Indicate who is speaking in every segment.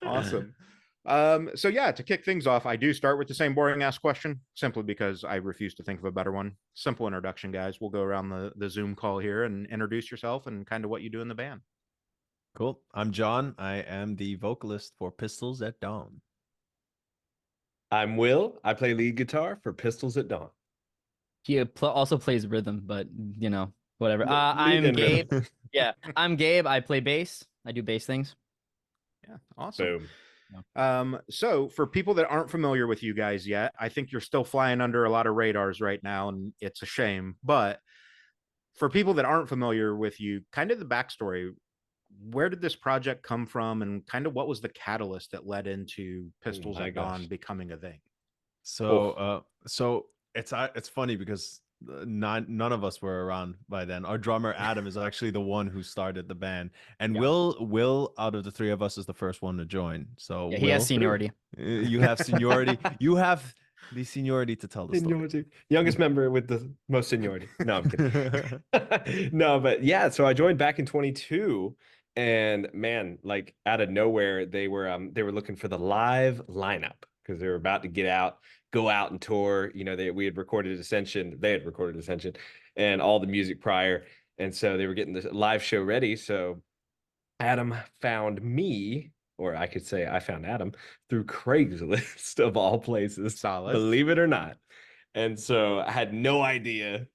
Speaker 1: Awesome. So yeah, to kick things off, I do start with the same boring ass question, simply because I refuse to think of a better one. Simple introduction, guys. We'll go around the Zoom call here and introduce yourself and kind of what you do in the band.
Speaker 2: Cool. I'm John. I am the vocalist for Pistols at Dawn.
Speaker 3: I'm Will. I play lead guitar for Pistols at Dawn.
Speaker 4: He also plays rhythm, but whatever.
Speaker 3: Lead
Speaker 4: I'm
Speaker 3: and
Speaker 4: Gabe.
Speaker 3: rhythm.
Speaker 4: Yeah, I'm Gabe. I play bass. I do bass things.
Speaker 1: Yeah, awesome.
Speaker 3: Boom.
Speaker 1: So for people that aren't familiar with you guys yet, I think you're still flying under a lot of radars right now, and it's a shame. But for people that aren't familiar with you, kind of the backstory, where did this project come from, and kind of what was the catalyst that led into Pistols
Speaker 3: my
Speaker 1: at Dawn
Speaker 3: gosh.
Speaker 1: becoming a thing?
Speaker 2: So it's funny because none of us were around by then. Our drummer Adam is actually the one who started the band, and
Speaker 1: Yeah.
Speaker 2: Will out of the three of us is the first one to join. So
Speaker 4: Yeah, he has
Speaker 2: Will,
Speaker 4: seniority.
Speaker 2: you have seniority. You have the seniority to tell the story.
Speaker 3: Seniority. Youngest member with the most seniority. No, I'm kidding. No, but yeah, so I joined back in 22, and man, like out of nowhere, they were looking for the live lineup because they were about to go out and tour. You know, we had recorded Ascension, they had recorded Ascension and all the music prior. And so they were getting the live show ready. So Adam found me, or I could say I found Adam through Craigslist of all places,
Speaker 1: Solid.
Speaker 3: believe it or not. And so I had no idea,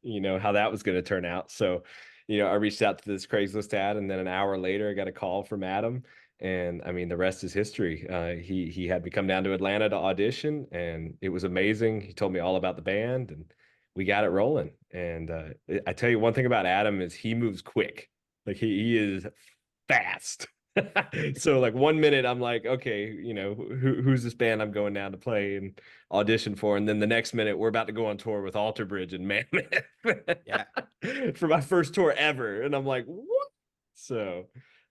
Speaker 3: how that was going to turn out. So, I reached out to this Craigslist ad, and then an hour later, I got a call from Adam. And I mean, the rest is history. He had me come down to Atlanta to audition, and it was amazing. He told me all about the band, and we got it rolling. And I tell you, one thing about Adam is he moves quick. Like he is fast. So like 1 minute I'm like, okay, who's this band I'm going down to play and audition for? And then the next minute we're about to go on tour with Alter Bridge and Mammoth.
Speaker 1: Yeah.
Speaker 3: For my first tour ever. And I'm like, what? So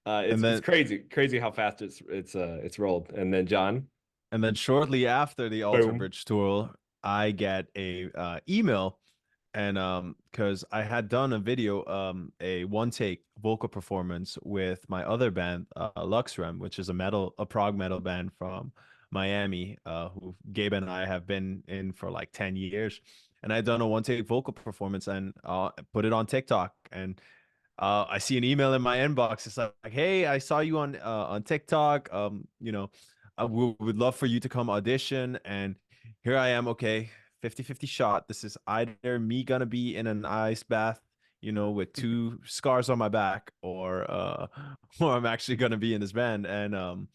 Speaker 3: it's crazy how fast it's rolled. And then John.
Speaker 2: And then shortly after the Alter
Speaker 3: Boom.
Speaker 2: Bridge tour, I get a email, and because I had done a video, a one take vocal performance with my other band, Luxrem, which is a prog metal band from Miami, who Gabe and I have been in for like 10 years. And I'd done a one take vocal performance and put it on TikTok, and I see an email in my inbox. It's like, hey, I saw you on TikTok. Would love for you to come audition. And here I am. Okay, 50-50 shot. This is either me gonna be in an ice bath, with two scars on my back, or I'm actually gonna be in this band. And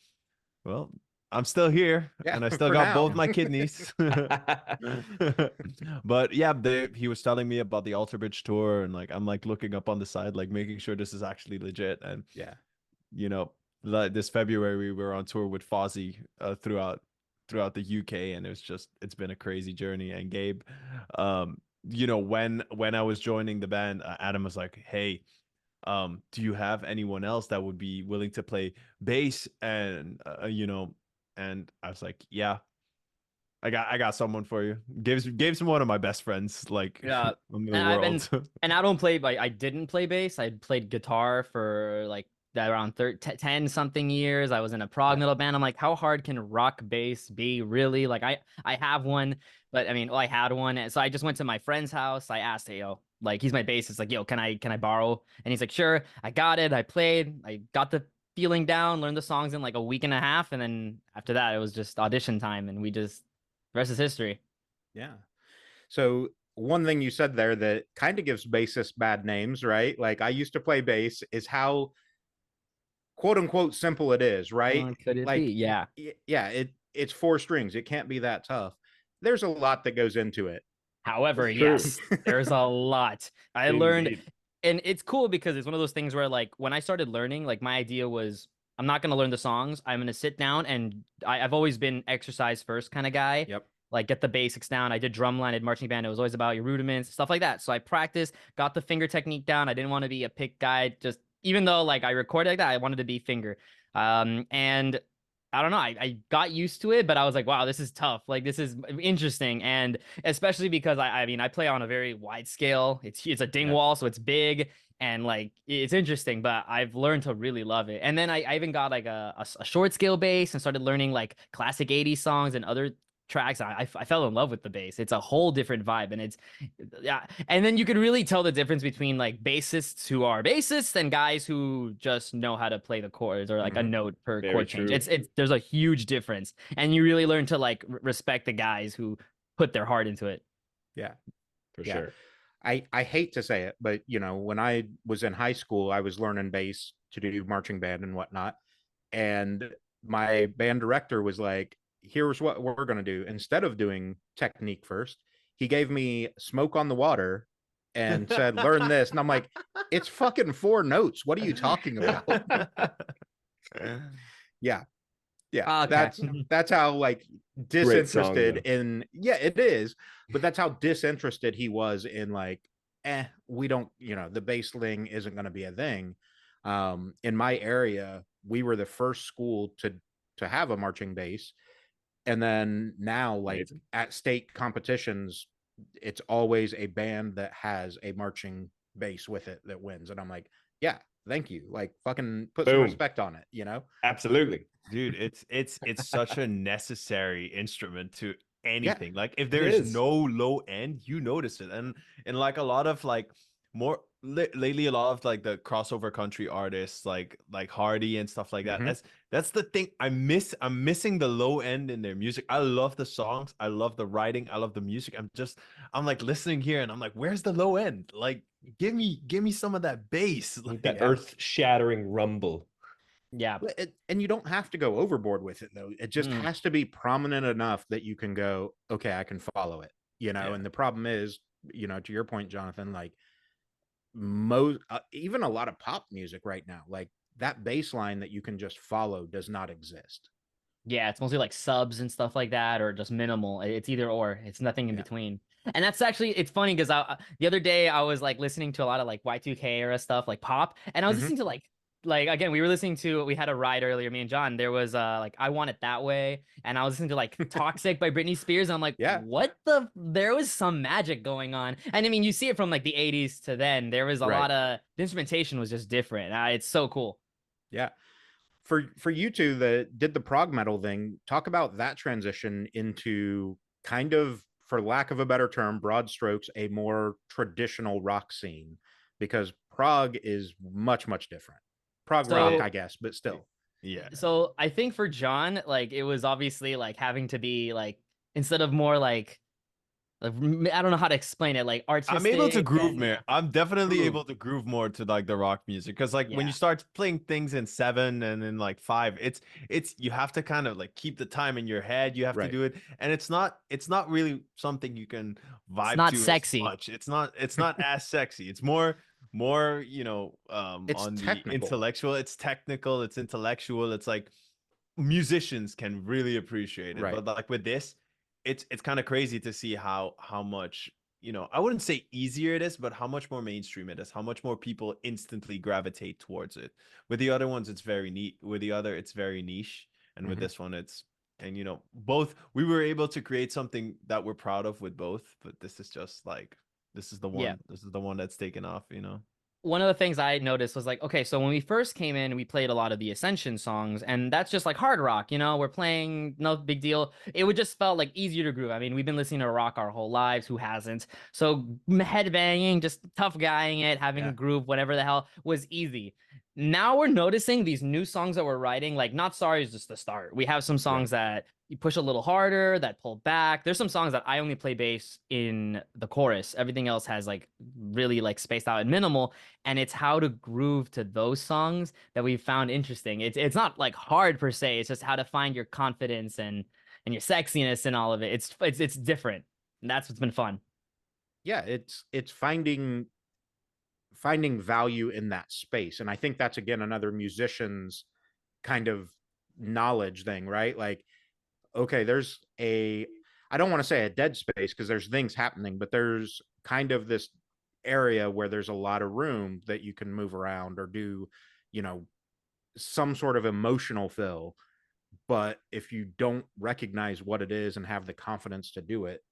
Speaker 2: well, I'm still here,
Speaker 1: Yeah,
Speaker 2: and I still
Speaker 1: for
Speaker 2: got
Speaker 1: now.
Speaker 2: both my kidneys. But yeah, he was telling me about the Alter Bridge tour, and like I'm like looking up on the side, like making sure this is actually legit. And
Speaker 1: Yeah.
Speaker 2: like this February we were on tour with Fozzy throughout the UK, and it's been a crazy journey. And Gabe, when I was joining the band, Adam was like, hey, do you have anyone else that would be willing to play bass? And and I was like, yeah, I got someone for you. Gabe's one of my best friends, like,
Speaker 4: Yeah,
Speaker 2: in the
Speaker 4: and
Speaker 2: world.
Speaker 4: and I don't play. I didn't play bass. I played guitar for like that around 10 something years. I was in a prog metal band. I'm like, how hard can rock bass be really? Like I have one, but I mean, well, I had one. And so I just went to my friend's house. I asked, hey, yo, like he's my bassist. Like, yo, can I borrow? And he's like, sure. I got it. I played. I got the feeling down, learned the songs in like a week and a half, and then after that, it was just audition time, and the rest is history.
Speaker 1: Yeah. So one thing you said there that kind of gives bassists bad names, right? Like I used to play bass, is how quote unquote simple it is, right?
Speaker 4: Could it
Speaker 1: Like
Speaker 4: be? Yeah.
Speaker 1: yeah, it's four strings. It can't be that tough. There's a lot that goes into it.
Speaker 4: However,
Speaker 3: It's true.
Speaker 4: yes, there's a lot. I learned,
Speaker 3: Indeed.
Speaker 4: and it's cool because it's one of those things where, like, when I started learning, like, my idea was I'm not gonna learn the songs. I'm gonna sit down and I've always been exercise first kind of guy.
Speaker 1: Yep.
Speaker 4: Like, get the basics down. I did drumline, I did marching band. It was always about your rudiments, stuff like that. So I practiced, got the finger technique down. I didn't want to be a pick guy. Just even though like I recorded like that, I wanted to be finger. And I don't know. I got used to it, but I was like, wow, this is tough. Like this is interesting, and especially because I mean I play on a very wide scale. It's a ding
Speaker 1: Yep.
Speaker 4: wall, so it's big, and like it's interesting, but I've learned to really love it. And then I even got like a short scale bass and started learning like classic 80s songs and other tracks. I fell in love with the bass. It's a whole different vibe, and it's yeah. And then you can really tell the difference between like bassists who are bassists and guys who just know how to play the chords or like a note per
Speaker 3: Very
Speaker 4: chord change.
Speaker 3: true.
Speaker 4: It's there's a huge difference, and you really learn to like respect the guys who put their heart into it.
Speaker 1: Yeah.
Speaker 3: For
Speaker 1: Yeah.
Speaker 3: sure.
Speaker 1: I hate to say it, but when I was in high school, I was learning bass to do marching band and whatnot. And my band director was like, here's what we're going to do. Instead of doing technique first, he gave me Smoke on the Water and said, learn this. And I'm like, it's fucking 4 notes. What are you talking about? Yeah. Yeah.
Speaker 4: Okay.
Speaker 1: That's how like
Speaker 3: Great song,
Speaker 1: disinterested
Speaker 3: though.
Speaker 1: in, yeah, it is. But that's how disinterested he was in like, we don't, the bassling isn't going to be a thing. In my area, we were the first school to have a marching bass. And then now, like
Speaker 3: Amazing.
Speaker 1: at state competitions, it's always a band that has a marching bass with it that wins. And I'm like, yeah, thank you. Like fucking put some
Speaker 3: Boom.
Speaker 1: respect on it.
Speaker 3: Absolutely.
Speaker 2: Dude, it's such a necessary instrument to anything. Like if
Speaker 3: it
Speaker 2: there is
Speaker 3: is.
Speaker 2: no low end, you notice it. And like a lot of like more lately, a lot of like the crossover country artists like Hardy and stuff like that.
Speaker 1: Mhm.
Speaker 2: That's the thing I'm missing the low end in their music. I love the songs, I love the writing, I love the music. I'm like listening here and I'm like, where's the low end? Like give me some of that bass.
Speaker 3: Like
Speaker 2: Like,
Speaker 3: that earth-shattering rumble.
Speaker 4: Yeah.
Speaker 1: And you don't have to go overboard with it though. It just
Speaker 4: Mm.
Speaker 1: has to be prominent enough that you can go, okay, I can follow it.
Speaker 2: Yeah.
Speaker 1: And the problem is, to your point, Jonathan, like most even a lot of pop music right now, like that bass line that you can just follow does not exist.
Speaker 4: Yeah, it's mostly like subs and stuff like that, or just minimal. It's either or. It's nothing in
Speaker 1: Yeah.
Speaker 4: between. And that's actually it's funny because the other day I was like listening to a lot of like Y2K era stuff, like pop, and I was
Speaker 1: Mhm.
Speaker 4: listening to like again we had a ride earlier, me and John. There was like I Want It That Way, and I was listening to like Toxic by Britney Spears, and I'm like,
Speaker 1: Yeah.
Speaker 4: what the? There was some magic going on, and I mean you see it from like the '80s to then. There was a
Speaker 1: Right.
Speaker 4: lot of the instrumentation was just different. It's so cool.
Speaker 1: Yeah. For you two that did the prog metal thing, talk about that transition into kind of, for lack of a better term, broad strokes, a more traditional rock scene, because prog is much, much different. Prog rock,
Speaker 4: So
Speaker 1: I guess, but still.
Speaker 2: yeah.
Speaker 4: So I think for John, like it was obviously like having to be like instead of more like I don't know how to explain it, like
Speaker 2: I'm able to
Speaker 4: artistic
Speaker 2: groove
Speaker 4: and
Speaker 2: more. I'm definitely
Speaker 4: groove.
Speaker 2: able to groove more to like the rock music because like when
Speaker 4: Yeah.
Speaker 2: you start playing things in 7 and in like 5, it's you have to kind of like keep the time in your head. You have to
Speaker 1: Right.
Speaker 2: do it, and it's not really something you can
Speaker 4: It's
Speaker 2: vibe
Speaker 4: not
Speaker 2: to as
Speaker 4: sexy.
Speaker 2: much. It's not as sexy. It's more
Speaker 1: It's
Speaker 2: on the
Speaker 1: technical.
Speaker 2: intellectual. It's technical. It's intellectual. It's like musicians can really appreciate it,
Speaker 1: Right.
Speaker 2: but like with this, it's kind of crazy to see how much, I wouldn't say easier it is, but how much more mainstream it is, how much more people instantly gravitate towards it. With the other ones, it's very neat. With the other, it's very niche, and with
Speaker 1: Mhm.
Speaker 2: this one, and both we were able to create something that we're proud of with both, but this is just like this is the
Speaker 4: Yeah.
Speaker 2: one. This is the one that's taken off.
Speaker 4: One of the things I noticed was like, okay, so when we first came in, we played a lot of the Ascension songs, and that's just like hard rock, we're playing, no big deal. It would just felt like easier to groove. I mean, we've been listening to rock our whole lives, who hasn't? So headbanging, just tough guying it, having
Speaker 1: Yeah.
Speaker 4: a groove, whatever the hell, was easy. Now we're noticing these new songs that we're writing, like Not Sorry is just the start. We have some songs that you push a little harder, that pull back. There's some songs that I only play bass in the chorus. Everything else has like really like spaced out and minimal, and it's how to groove to those songs that we found interesting. It's not like hard per se. It's just how to find your confidence and your sexiness and all of it. It's different. And that's what's been fun.
Speaker 1: Yeah, it's finding value in that space. And I think that's again another musician's kind of knowledge thing, right? Like, okay, there's I don't want to say a dead space because there's things happening, but there's kind of this area where there's a lot of room that you can move around or do, you know, some sort of emotional fill. But if you don't recognize what it is and have the confidence to do it,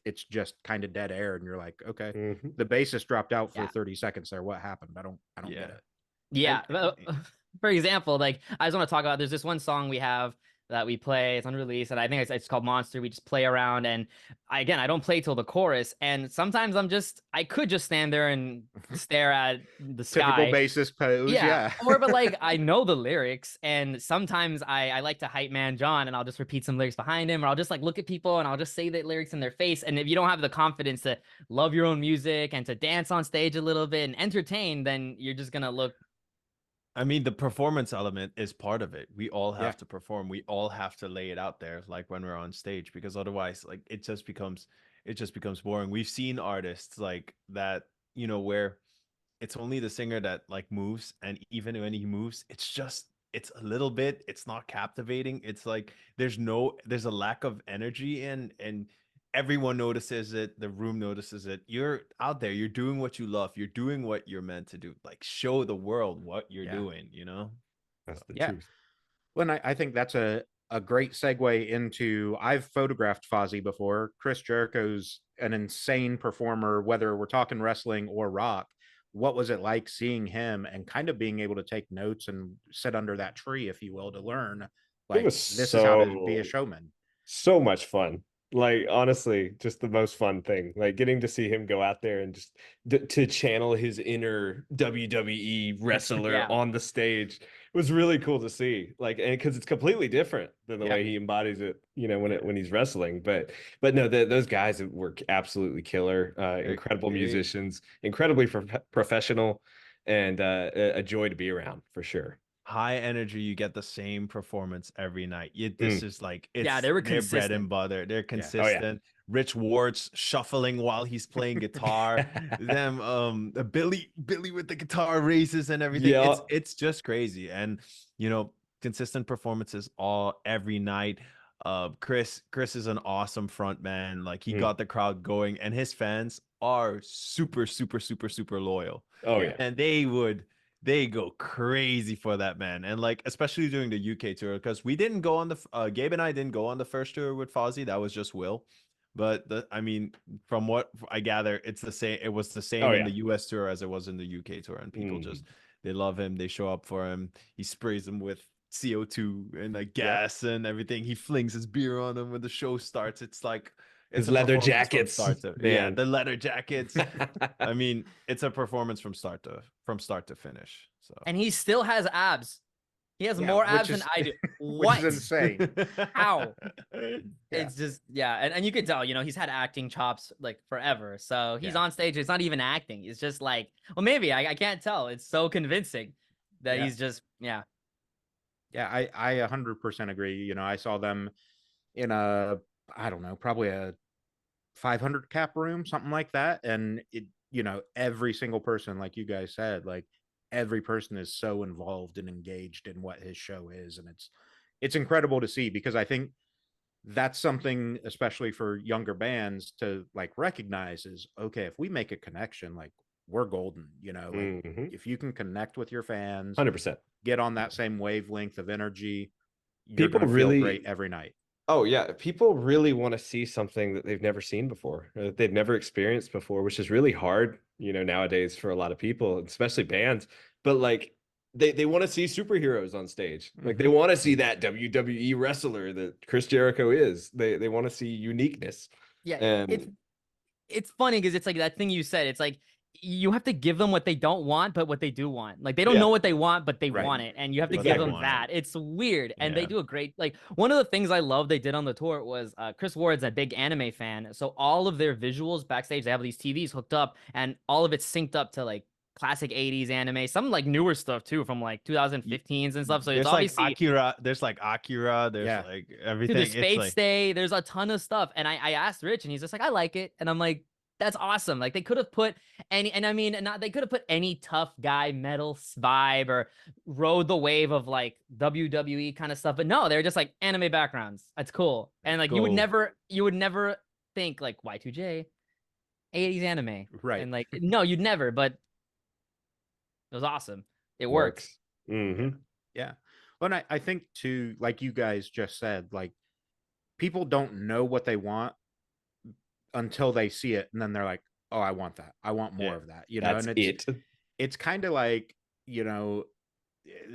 Speaker 1: it's just kind of dead air, and you're like, okay,
Speaker 3: Mhm.
Speaker 1: the bassist dropped out for
Speaker 4: Yeah.
Speaker 1: 30 seconds there. What happened? I don't
Speaker 2: Yeah.
Speaker 1: get it.
Speaker 4: Yeah.
Speaker 2: And-
Speaker 4: For example, like I just want to talk about, there's this one song we have that we play, it's unreleased, and I think it's called Monster. We just play around, and I don't play till the chorus, and sometimes I could just stand there and stare at the
Speaker 1: Typical
Speaker 4: sky.
Speaker 1: bassist pose.
Speaker 4: Yeah.
Speaker 1: Yeah.
Speaker 4: But like I know the lyrics, and sometimes I like to hype man John, and I'll just repeat some lyrics behind him, or I'll just like look at people and I'll just say the lyrics in their face. And if you don't have the confidence to love your own music and to dance on stage a little bit and entertain, then you're just gonna look.
Speaker 2: I mean, the performance element is part of it. We all have
Speaker 1: Yeah.
Speaker 2: to perform. We all have to lay it out there, like when we're on stage, because otherwise, like it just becomes boring. We've seen artists like that, where it's only the singer that like moves, and even when he moves, it's a little bit, it's not captivating. It's like there's a lack of energy, and everyone notices it, the room notices it. You're out there, you're doing what you love, you're doing what you're meant to do. Like show the world what you're
Speaker 1: Yeah.
Speaker 2: doing.
Speaker 3: That's the
Speaker 1: Yeah.
Speaker 3: truth.
Speaker 1: Well, and I think that's a great segue into, I've photographed Fozzy before. Chris Jericho's an insane performer, whether we're talking wrestling or rock. What was it like seeing him and kind of being able to take notes and sit under that tree, if you will, to learn
Speaker 3: It
Speaker 1: like
Speaker 3: was
Speaker 1: this is how to be a showman?
Speaker 3: so much fun. Like honestly, just the most fun thing. Like getting to see him go out there and just to channel his inner WWE wrestler
Speaker 4: Yeah.
Speaker 3: on the stage was really cool to see. Like, and because it's completely different than the
Speaker 1: Yeah.
Speaker 3: way he embodies it, when he's wrestling. But no, those guys were absolutely killer. Incredible musicians, incredibly professional, and a joy to be around for sure.
Speaker 2: High energy, you get the same performance every night. This is like,
Speaker 4: Yeah,
Speaker 2: it's
Speaker 4: they were
Speaker 2: their bread and
Speaker 4: consistent.
Speaker 2: butter. They're
Speaker 1: Yeah.
Speaker 3: Oh yeah.
Speaker 2: consistent. Rich Ward's shuffling while he's playing guitar. Them Billy with the guitar raises and everything.
Speaker 3: Yeah.
Speaker 2: It's just crazy. And consistent performances all every night. Chris is an awesome front man. Like he
Speaker 3: Mm.
Speaker 2: got the crowd going, and his fans are super super super super loyal.
Speaker 3: Oh yeah.
Speaker 2: And they go crazy for that man. And like especially during the UK tour, because we didn't go on the Gabe and I didn't go on the first tour with Fozzy. That was just Will. But I mean, from what I gather, it's the same. It was the same
Speaker 3: Oh
Speaker 2: in
Speaker 3: yeah.
Speaker 2: the US tour as it was in the UK tour, and people just they love him. They show up for him. He sprays them with CO2 and like gas and everything. He flings his beer on them when the show starts. It's like it's
Speaker 3: His
Speaker 2: a
Speaker 3: leather
Speaker 2: performance from
Speaker 3: jackets,
Speaker 2: start to
Speaker 3: man.
Speaker 2: the leather jackets. I mean, it's a performance from start to finish. So
Speaker 4: And he still has abs. He has
Speaker 1: Yeah,
Speaker 4: more
Speaker 1: which
Speaker 4: abs
Speaker 1: is-
Speaker 4: than I do.
Speaker 1: which
Speaker 4: What?
Speaker 1: is insane.
Speaker 4: How?
Speaker 1: Yeah.
Speaker 4: It's just, yeah. And you could tell, he's had acting chops like forever. So he's
Speaker 1: Yeah.
Speaker 4: on stage. It's not even acting. It's just like, well, maybe I can't tell. It's so convincing that
Speaker 1: Yeah.
Speaker 4: he's just, yeah.
Speaker 1: Yeah, I 100% agree. I saw them in a, I don't know, probably a 500 cap room, something like that. And every single person, like you guys said, like every person is so involved and engaged in what his show is. And it's incredible to see, because I think that's something, especially for younger bands, to like recognize is, okay, if we make a connection, like we're golden, like if you can connect with your fans,
Speaker 3: 100%.
Speaker 1: get on that same wavelength of energy, you're
Speaker 3: People
Speaker 1: going to feel
Speaker 3: really-
Speaker 1: great every night.
Speaker 3: Oh yeah, people really want to see something that they've never seen before, or that they've never experienced before, which is really hard, nowadays for a lot of people, especially bands. But like they want to see superheroes on stage. Like they want to see that WWE wrestler that Chris Jericho is. They want to see uniqueness.
Speaker 4: Yeah.
Speaker 3: And
Speaker 4: It's funny because it's like that thing you said. It's like you have to give them what they don't want, but what they do want. Like they don't
Speaker 3: Yeah.
Speaker 4: know what they want, but they
Speaker 1: Right.
Speaker 4: want it, and you have to
Speaker 2: But
Speaker 4: give
Speaker 3: they
Speaker 4: them
Speaker 2: want
Speaker 4: that.
Speaker 2: it.
Speaker 4: It's weird, and
Speaker 2: Yeah.
Speaker 4: they do a great. Like one of the things I love they did on the tour was Chris Ward's a big anime fan, so all of their visuals backstage, they have these TVs hooked up, and all of it's synced up to like classic 80s anime, some like newer stuff too from like 2015s and stuff. So it's
Speaker 2: there's like
Speaker 4: obviously
Speaker 2: Akira, there's
Speaker 1: Yeah.
Speaker 2: like
Speaker 4: to
Speaker 2: everything.
Speaker 4: the
Speaker 2: It's
Speaker 4: Spade
Speaker 2: like
Speaker 4: Stay. There's a ton of stuff, and I asked Rich, and he's just like, I like it, and I'm like, that's awesome. Like they could have put any, and I mean, not they could have put any tough guy metal vibe or rode the wave of like WWE kind of stuff, but no, they're just like anime backgrounds. That's cool, and like you would
Speaker 2: Cool.
Speaker 4: never think like Y2J, 80s anime,
Speaker 1: Right.
Speaker 4: and like no, you'd never, but it was awesome. It works.
Speaker 3: Mhm.
Speaker 1: Yeah. Well, and I think too, like you guys just said, like people don't know what they want until they see it, and then they're like, oh, I want that, I want more
Speaker 3: Yeah,
Speaker 1: of that,
Speaker 3: that's
Speaker 1: and
Speaker 3: it.
Speaker 1: it's kind of like, the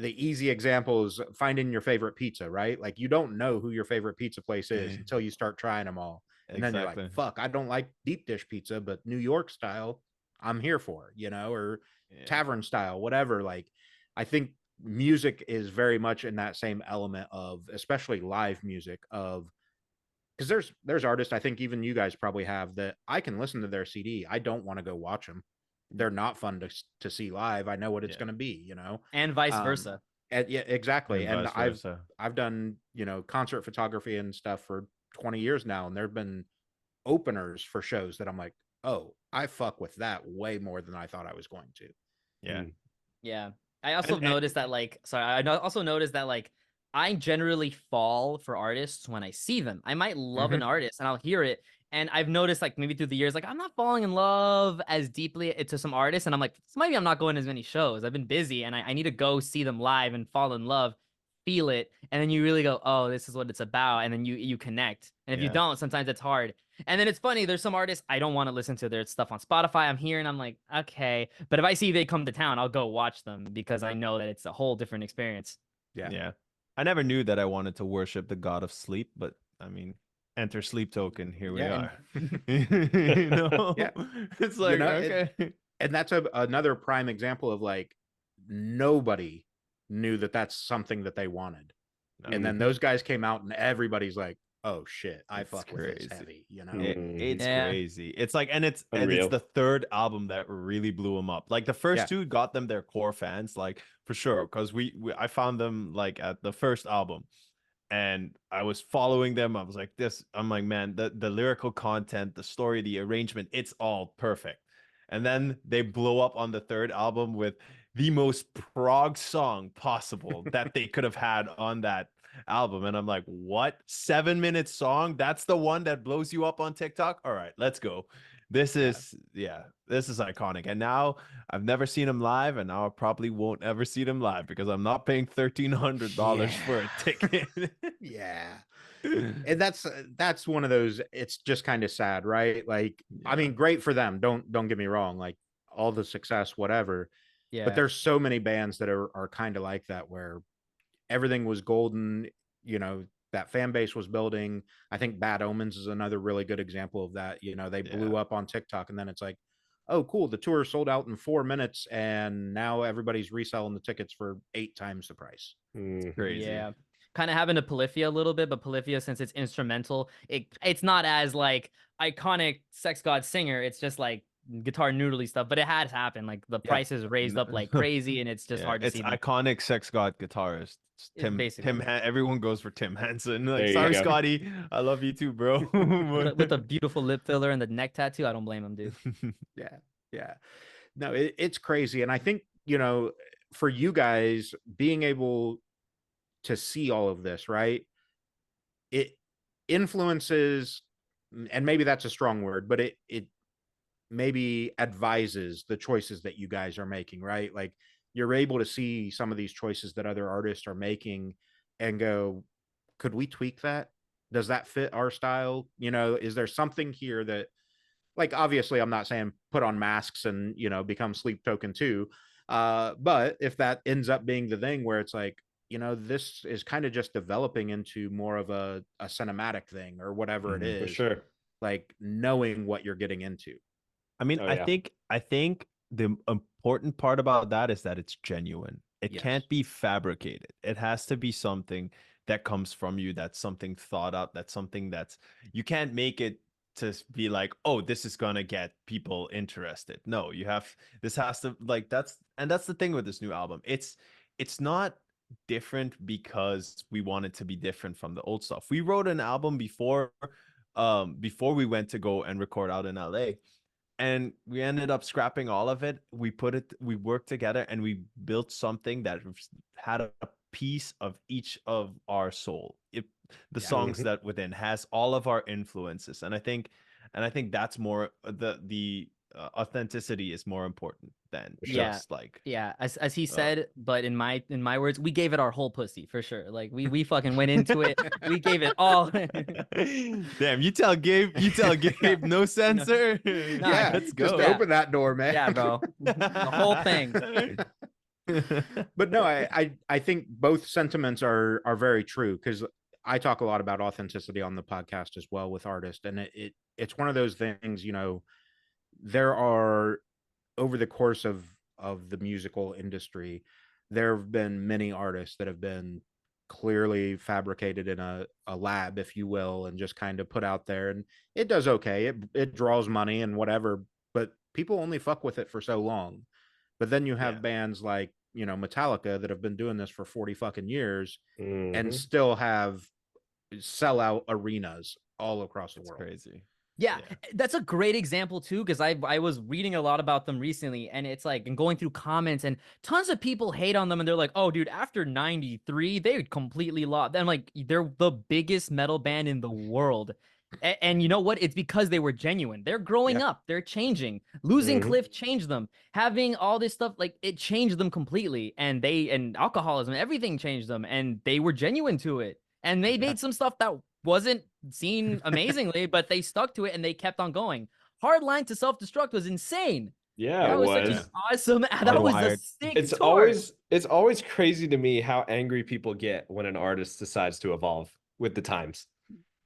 Speaker 1: easy example is finding your favorite pizza, right? Like, you don't know who your favorite pizza place is until you start trying them all. And then you're like,
Speaker 2: Exactly.
Speaker 1: fuck, I don't like deep dish pizza, but New York style, I'm here for, or
Speaker 2: Yeah.
Speaker 1: tavern style, whatever. Like, I think music is very much in that same element of, especially live music, of, because there's artists, I think even you guys probably have, that I can listen to their CD. I don't want to go watch them. They're not fun to see live. I know what it's
Speaker 2: Yeah.
Speaker 1: going to be,
Speaker 4: And vice
Speaker 1: Um,
Speaker 4: versa.
Speaker 1: yeah, exactly.
Speaker 2: And
Speaker 1: And
Speaker 2: vice versa.
Speaker 1: I've done, concert photography and stuff for 20 years now, and there've been openers for shows that I'm like, oh, I fuck with that way more than I thought I was going to.
Speaker 2: Yeah.
Speaker 4: Yeah. I also
Speaker 2: And-
Speaker 4: noticed that also noticed that I generally fall for artists when I see them. I might love an artist and I'll hear it. And I've noticed maybe through the years, I'm not falling in love as deeply to some artists. And I'm like, maybe I'm not going to as many shows. I've been busy and I need to go see them live and fall in love, feel it. And then you really go, oh, this is what it's about. And then you connect. And if you
Speaker 2: Yeah.
Speaker 4: don't, sometimes it's hard. And then it's funny, there's some artists I don't want to listen to their stuff on Spotify. I'm here and I'm like, okay. But if I see they come to town, I'll go watch them because I know that it's a whole different experience.
Speaker 1: Yeah.
Speaker 2: I never knew that I wanted to worship the god of sleep, but I mean, enter Sleep Token, here we
Speaker 1: Yeah,
Speaker 2: are.
Speaker 1: Yeah.
Speaker 2: It's like,
Speaker 1: and,
Speaker 2: okay.
Speaker 1: and that's another prime example of, like, nobody knew that that's something that they wanted. And then those guys came out and everybody's like, oh shit, I
Speaker 2: It's
Speaker 1: fuck with this
Speaker 2: crazy.
Speaker 1: heavy,
Speaker 2: It's
Speaker 4: Yeah.
Speaker 2: crazy. It's like, and it's
Speaker 3: Unreal.
Speaker 2: the third album that really blew them up. Like the first
Speaker 1: Yeah.
Speaker 2: two got them their core fans, like for sure, because I found them like at the first album, and I was following them. I was like, I'm like, man, the lyrical content, the story, the arrangement, it's all perfect. And then they blow up on the third album with the most prog song possible that they could have had on that album. And I'm like, what? 7-minute song? That's the one that blows you up on TikTok? All right, let's go. This is iconic. And now I've never seen him live, and now I probably won't ever see them live because I'm not paying $1,300 for a ticket.
Speaker 1: Yeah. And that's one of those, it's just kind of sad, right? Like, I mean, great for them. Don't get me wrong, like, all the success, whatever.
Speaker 4: Yeah.
Speaker 1: But there's so many bands that are kind of like that, where everything was golden, that fan base was building. I think Bad Omens is another really good example of that. They blew up on TikTok, and then it's like, oh, cool, the tour sold out in 4 minutes, and now everybody's reselling the tickets for 8 times the price.
Speaker 2: Crazy.
Speaker 4: Yeah. Kind of having to Polyphia a little bit, but Polyphia, since it's instrumental, it's not as iconic Sex God singer. It's just guitar noodly stuff, but it has happened. Like the price is raised up like crazy, and it's just hard to
Speaker 2: it's
Speaker 4: see them.
Speaker 2: iconic Sex God guitarist.
Speaker 4: Basically.
Speaker 2: Everyone goes for Tim Henson. Like,
Speaker 3: There you
Speaker 2: sorry,
Speaker 3: go.
Speaker 2: Scotty, I love you too, bro.
Speaker 4: with a beautiful lip filler and the neck tattoo, I don't blame him, dude.
Speaker 1: Yeah. No, it's crazy. And I think, for you guys being able to see all of this, right? It influences, and maybe that's a strong word, but it maybe advises the choices that you guys are making, right? Like, you're able to see some of these choices that other artists are making and go, could we tweak that? Does that fit our style? Is there something here that, like, obviously I'm not saying put on masks and, become Sleep Token too. But if that ends up being the thing where it's like, this is kind of just developing into more of a cinematic thing or whatever it
Speaker 3: For
Speaker 1: is,
Speaker 3: sure.
Speaker 1: like, knowing what you're getting into.
Speaker 2: I mean,
Speaker 3: Oh,
Speaker 2: I
Speaker 3: yeah.
Speaker 2: think the important part about that is that it's genuine. It
Speaker 1: Yes.
Speaker 2: can't be fabricated. It has to be something that comes from you, that's something thought out, that's something that's, you can't make it to be like, oh, this is gonna get people interested. No, this has to, like, that's the thing with this new album. It's not different because we want it to be different from the old stuff. We wrote an album before we went to go and record out in LA, and we ended up scrapping all of it. We worked together and we built something that had a piece of each of our soul. The songs that within has all of our influences. And I think that's more authenticity is more important than
Speaker 4: Yeah.
Speaker 2: just like
Speaker 4: Yeah, as he
Speaker 2: uh,
Speaker 4: said, but in my words, we gave it our whole pussy for sure. Like we fucking went into it. We gave it all.
Speaker 2: Damn, you tell Gabe no
Speaker 4: No,
Speaker 2: censor.
Speaker 4: no,
Speaker 1: Yeah,
Speaker 2: Let's
Speaker 1: just
Speaker 2: go.
Speaker 4: Yeah.
Speaker 1: open that door, man.
Speaker 4: yeah, bro. The whole thing.
Speaker 1: But no, I think both sentiments are very true, because I talk a lot about authenticity on the podcast as well with artists, and it's one of those things, there are, over the course of the musical industry, there have been many artists that have been clearly fabricated in a lab, if you will, and just kind of put out there, and it does okay. It draws money and whatever, but people only fuck with it for so long. But then you have
Speaker 2: Yeah.
Speaker 1: bands like, Metallica, that have been doing this for 40 fucking years and
Speaker 3: Mhm.
Speaker 1: still have sellout arenas all across the
Speaker 2: It's
Speaker 1: world.
Speaker 2: crazy.
Speaker 4: Yeah,
Speaker 2: Yeah.
Speaker 4: that's a great example too, because I was reading a lot about them recently, and it's like, and going through comments, and tons of people hate on them, and they're like, "Oh, dude, after '93, they completely lost." I'm like, they're the biggest metal band in the world, and you know what? It's because they were genuine. They're growing
Speaker 1: Yeah.
Speaker 4: up, they're changing. Losing
Speaker 3: Mhm.
Speaker 4: Cliff changed them. Having all this stuff, like, it changed them completely, and alcoholism, everything changed them, and they were genuine to it, and they
Speaker 1: Yeah.
Speaker 4: made some stuff that wasn't seen amazingly, but they stuck to it and they kept on going. Hardline to Self-Destruct was insane.
Speaker 3: Yeah, it
Speaker 4: That was such an
Speaker 2: Yeah.
Speaker 3: was.
Speaker 4: awesome. That was a
Speaker 2: Hardwired.
Speaker 4: sick tour.
Speaker 3: It's always crazy to me how angry people get when an artist decides to evolve with the times.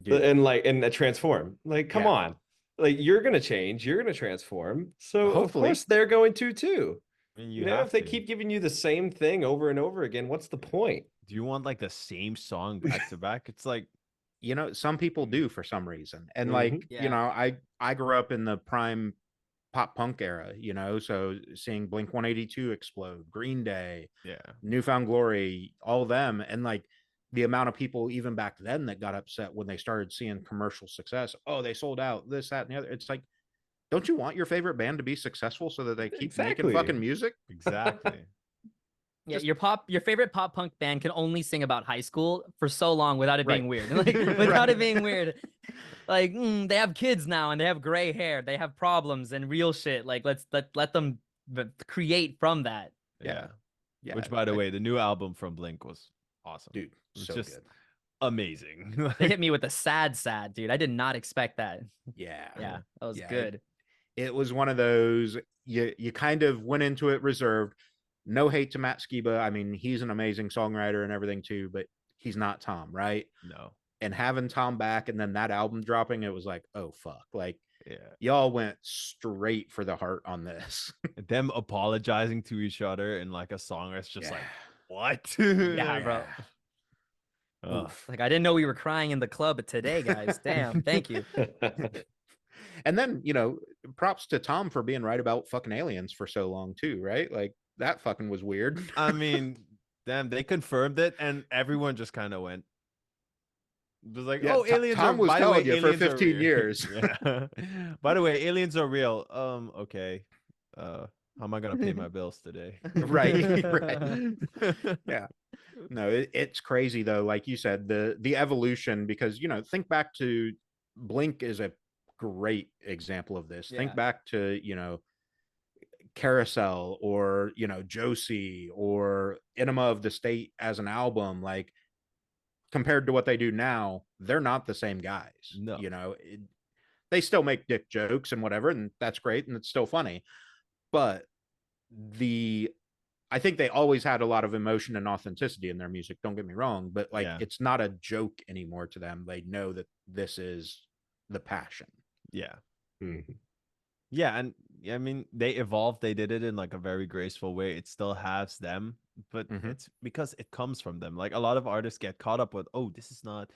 Speaker 1: Dude.
Speaker 3: And transform. Like, come
Speaker 1: Yeah.
Speaker 3: on. Like, you're gonna change, you're gonna transform. So of
Speaker 1: Hopefully.
Speaker 3: course they're going to too.
Speaker 2: I mean,
Speaker 3: You
Speaker 2: you
Speaker 3: know,
Speaker 2: have
Speaker 3: if they
Speaker 2: to.
Speaker 3: keep giving you the same thing over and over again, what's the point?
Speaker 2: Do you want like the same song back to back? It's like
Speaker 1: Some people do for some reason. And like,
Speaker 3: Mhm.
Speaker 4: Yeah.
Speaker 1: I grew up in the prime pop punk era, so seeing Blink 182 explode, Green Day,
Speaker 2: yeah.
Speaker 1: Newfound Glory, all them, and like the amount of people even back then that got upset when they started seeing commercial success. Oh, they sold out, this, that, and the other. It's like, don't you want your favorite band to be successful so that they keep making
Speaker 3: Exactly.
Speaker 1: fucking music?
Speaker 2: Exactly.
Speaker 4: Yeah,
Speaker 1: Just-
Speaker 4: your favorite pop punk band can only sing about high school for so long without it being
Speaker 1: Right.
Speaker 4: weird. Like, without
Speaker 1: Right.
Speaker 4: it being weird. Like, they have kids now and they have gray hair. They have problems and real shit. Like, let them create from that.
Speaker 2: Yeah.
Speaker 1: Yeah.
Speaker 2: Which, by the way, the new album from Blink was awesome.
Speaker 1: Dude,
Speaker 2: It was
Speaker 1: so
Speaker 2: just
Speaker 1: good.
Speaker 2: amazing.
Speaker 4: They hit me with a sad, dude. I did not expect that.
Speaker 1: Yeah.
Speaker 4: Yeah, that was
Speaker 1: Yeah,
Speaker 4: good.
Speaker 1: It was one of those, you kind of went into it reserved. No hate to Matt Skiba. I mean, he's an amazing songwriter and everything too, but he's not Tom, right?
Speaker 2: No.
Speaker 1: And having Tom back and then that album dropping, it was like, oh fuck. Like,
Speaker 2: Yeah.
Speaker 1: y'all went straight for the heart on this.
Speaker 2: Them apologizing to each other in like a song that's just like, what?
Speaker 4: Yeah, bro.
Speaker 2: Ugh.
Speaker 4: Like, I didn't know we were crying in the club today, guys. Damn, thank you.
Speaker 1: And then, props to Tom for being right about fucking aliens for so long too, right? Like, that fucking was weird.
Speaker 2: I mean, damn, they confirmed it and everyone just kind of went. It was like,
Speaker 1: Yeah,
Speaker 2: oh, aliens
Speaker 1: Tom
Speaker 2: are,
Speaker 1: was
Speaker 2: by the way,
Speaker 1: telling you for
Speaker 2: aliens are
Speaker 1: 15
Speaker 2: real.
Speaker 1: years.
Speaker 2: Yeah. By the way, aliens are real. Okay. How am I gonna pay my bills today?
Speaker 1: Right. Yeah. No, it's crazy though. Like you said, the evolution, because think back to Blink is a great example of this.
Speaker 4: Yeah.
Speaker 1: Think back to Carousel, or Josie, or Enema of the State as an album. Like, compared to what they do now, they're not the same guys.
Speaker 2: No.
Speaker 1: They still make dick jokes and whatever, and that's great, and it's still funny. But I think they always had a lot of emotion and authenticity in their music. Don't get me wrong, but like,
Speaker 2: Yeah.
Speaker 1: it's not a joke anymore to them. They know that this is the passion.
Speaker 2: Yeah.
Speaker 3: Mhm.
Speaker 2: Yeah, and I mean, they evolved. They did it in like a very graceful way. It still has them, but
Speaker 1: Mhm.
Speaker 2: it's because it comes from them. Like a lot of artists get caught up with, oh, this is not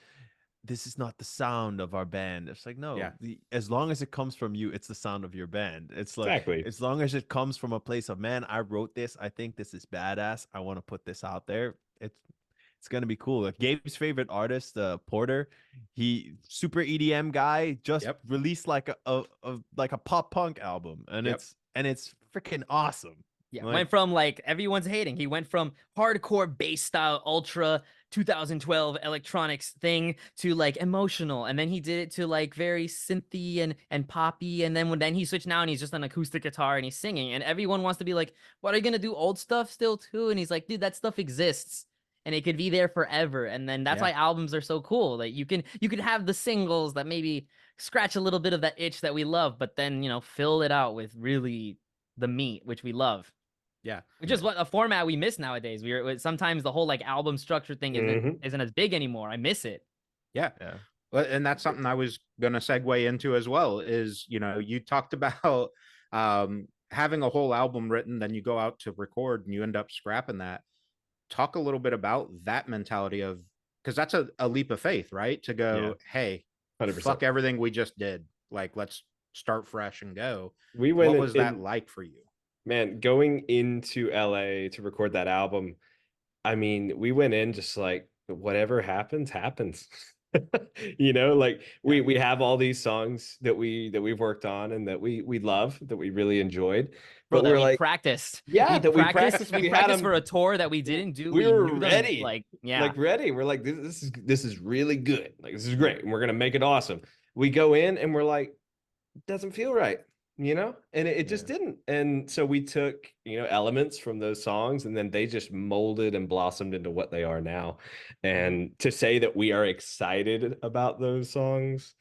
Speaker 2: the sound of our band. It's like, no,
Speaker 1: Yeah.
Speaker 2: as long as it comes from you, it's the sound of your band. It's like,
Speaker 3: Exactly.
Speaker 2: as long as it comes from a place of, man, I wrote this. I think this is badass. I want to put this out there. It's gonna be cool. Like Gabe's favorite artist, Porter, he super EDM guy, just
Speaker 1: Yep.
Speaker 2: released like a pop punk album, and
Speaker 1: Yep.
Speaker 2: it's freaking awesome.
Speaker 4: Yeah,
Speaker 1: Like,
Speaker 4: went from like everyone's hating. He went from hardcore bass style, ultra 2012 electronics thing to like emotional, and then he did it to like very synthy and poppy, and then he switched now and he's just an acoustic guitar and he's singing, and everyone wants to be like, "What, are you gonna do old stuff still too?" And he's like, "Dude, that stuff exists." And it could be there forever, and then that's why albums are so cool. Like you can have the singles that maybe scratch a little bit of that itch that we love, but then fill it out with really the meat, which we love.
Speaker 1: yeah.
Speaker 4: Which is what a format we miss nowadays. Sometimes the whole like album structure thing isn't as big anymore. I miss it.
Speaker 1: Yeah. And that's something I was going to segue into as well is, you talked about having a whole album written, then you go out to record and you end up scrapping that. Talk a little bit about that mentality of, because that's a leap of faith, right? To go, hey,
Speaker 3: 100%.
Speaker 1: fuck everything we just did. Like, let's start fresh and go.
Speaker 3: What
Speaker 1: was that like for you?
Speaker 3: Man, going into LA to record that album, I mean, we went in just like whatever happens, happens. Like we have all these songs that we've worked on and that we love, that we really enjoyed.
Speaker 4: Bro,
Speaker 3: But
Speaker 4: that
Speaker 3: we're
Speaker 4: we
Speaker 3: like,
Speaker 4: practiced.
Speaker 3: yeah,
Speaker 4: We practiced
Speaker 3: them
Speaker 4: for a tour that we didn't do.
Speaker 3: We were
Speaker 4: knew
Speaker 3: ready.
Speaker 4: Them, like, yeah.
Speaker 3: Like ready. We're like, this is really good. Like, this is great. And we're gonna make it awesome. We go in and we're like, doesn't feel right, and it just didn't. And so we took elements from those songs, and then they just molded and blossomed into what they are now. And to say that we are excited about those songs,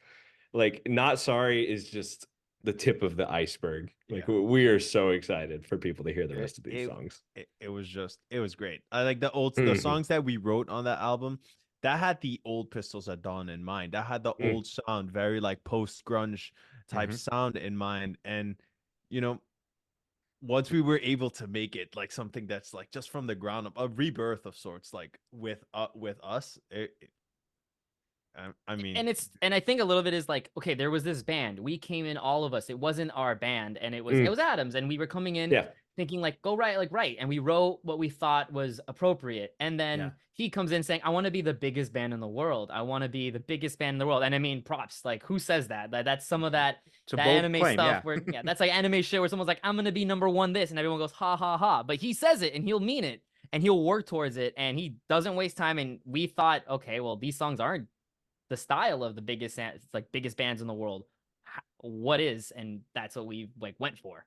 Speaker 3: like Not Sorry is just the tip of the iceberg. Like we are so excited for people to hear the rest of these songs.
Speaker 2: It was great. I like the songs that we wrote on that album that had the old Pistols at Dawn in mind. That had the old sound, very like post grunge type sound in mind. And once we were able to make it like something that's like just from the ground up, a rebirth of sorts, like with us, I mean,
Speaker 4: and I think a little bit is like, okay, there was this band. We came in, all of us. It wasn't our band, and it was Adam's, and we were coming in thinking like, go right, and we wrote what we thought was appropriate. And then he comes in saying, I want to be the biggest band in the world. I want to be the biggest band in the world. And I mean, props. Like, who says that? That's some of that anime
Speaker 1: claim,
Speaker 4: stuff where that's like anime shit where someone's like, I'm gonna be #1 this, and everyone goes ha ha ha. But he says it and he'll mean it and he'll work towards it, and he doesn't waste time. And we thought, okay, well, these songs aren't the style of the biggest bands in the world. What is? And that's what we like went for.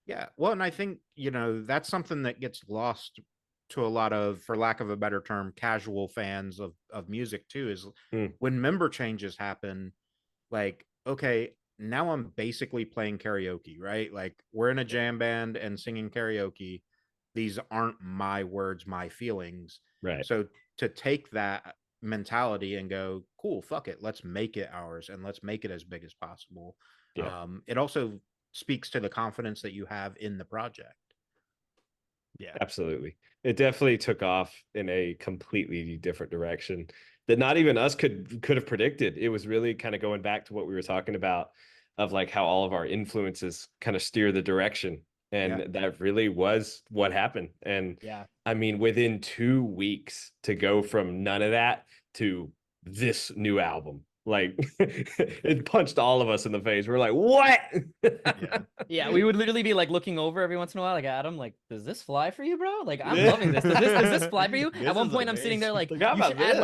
Speaker 1: Yeah, well, and I think that's something that gets lost to a lot of, for lack of a better term, casual fans of music too, is when member changes happen. Like, okay, now I'm basically playing karaoke, right? Like, we're in a jam band and singing karaoke. These aren't my words, my feelings.
Speaker 3: Right.
Speaker 1: So to take that mentality and go, cool, fuck it, let's make it ours and let's make it as big as possible. It also speaks to the confidence that you have in the project.
Speaker 3: Yeah, absolutely. It definitely took off in a completely different direction that not even us could have predicted. It was really kind of going back to what we were talking about of like how all of our influences kind of steer the direction. And that really was what happened. And I mean, within 2 weeks to go from none of that to this new album, like it punched all of us in the face. We're like, what?
Speaker 4: Yeah, we would literally be like looking over every once in a while, like, Adam, like, does this fly for you, bro? Like, I'm loving this. Does this fly for you? At one point, I'm sitting there like, you should add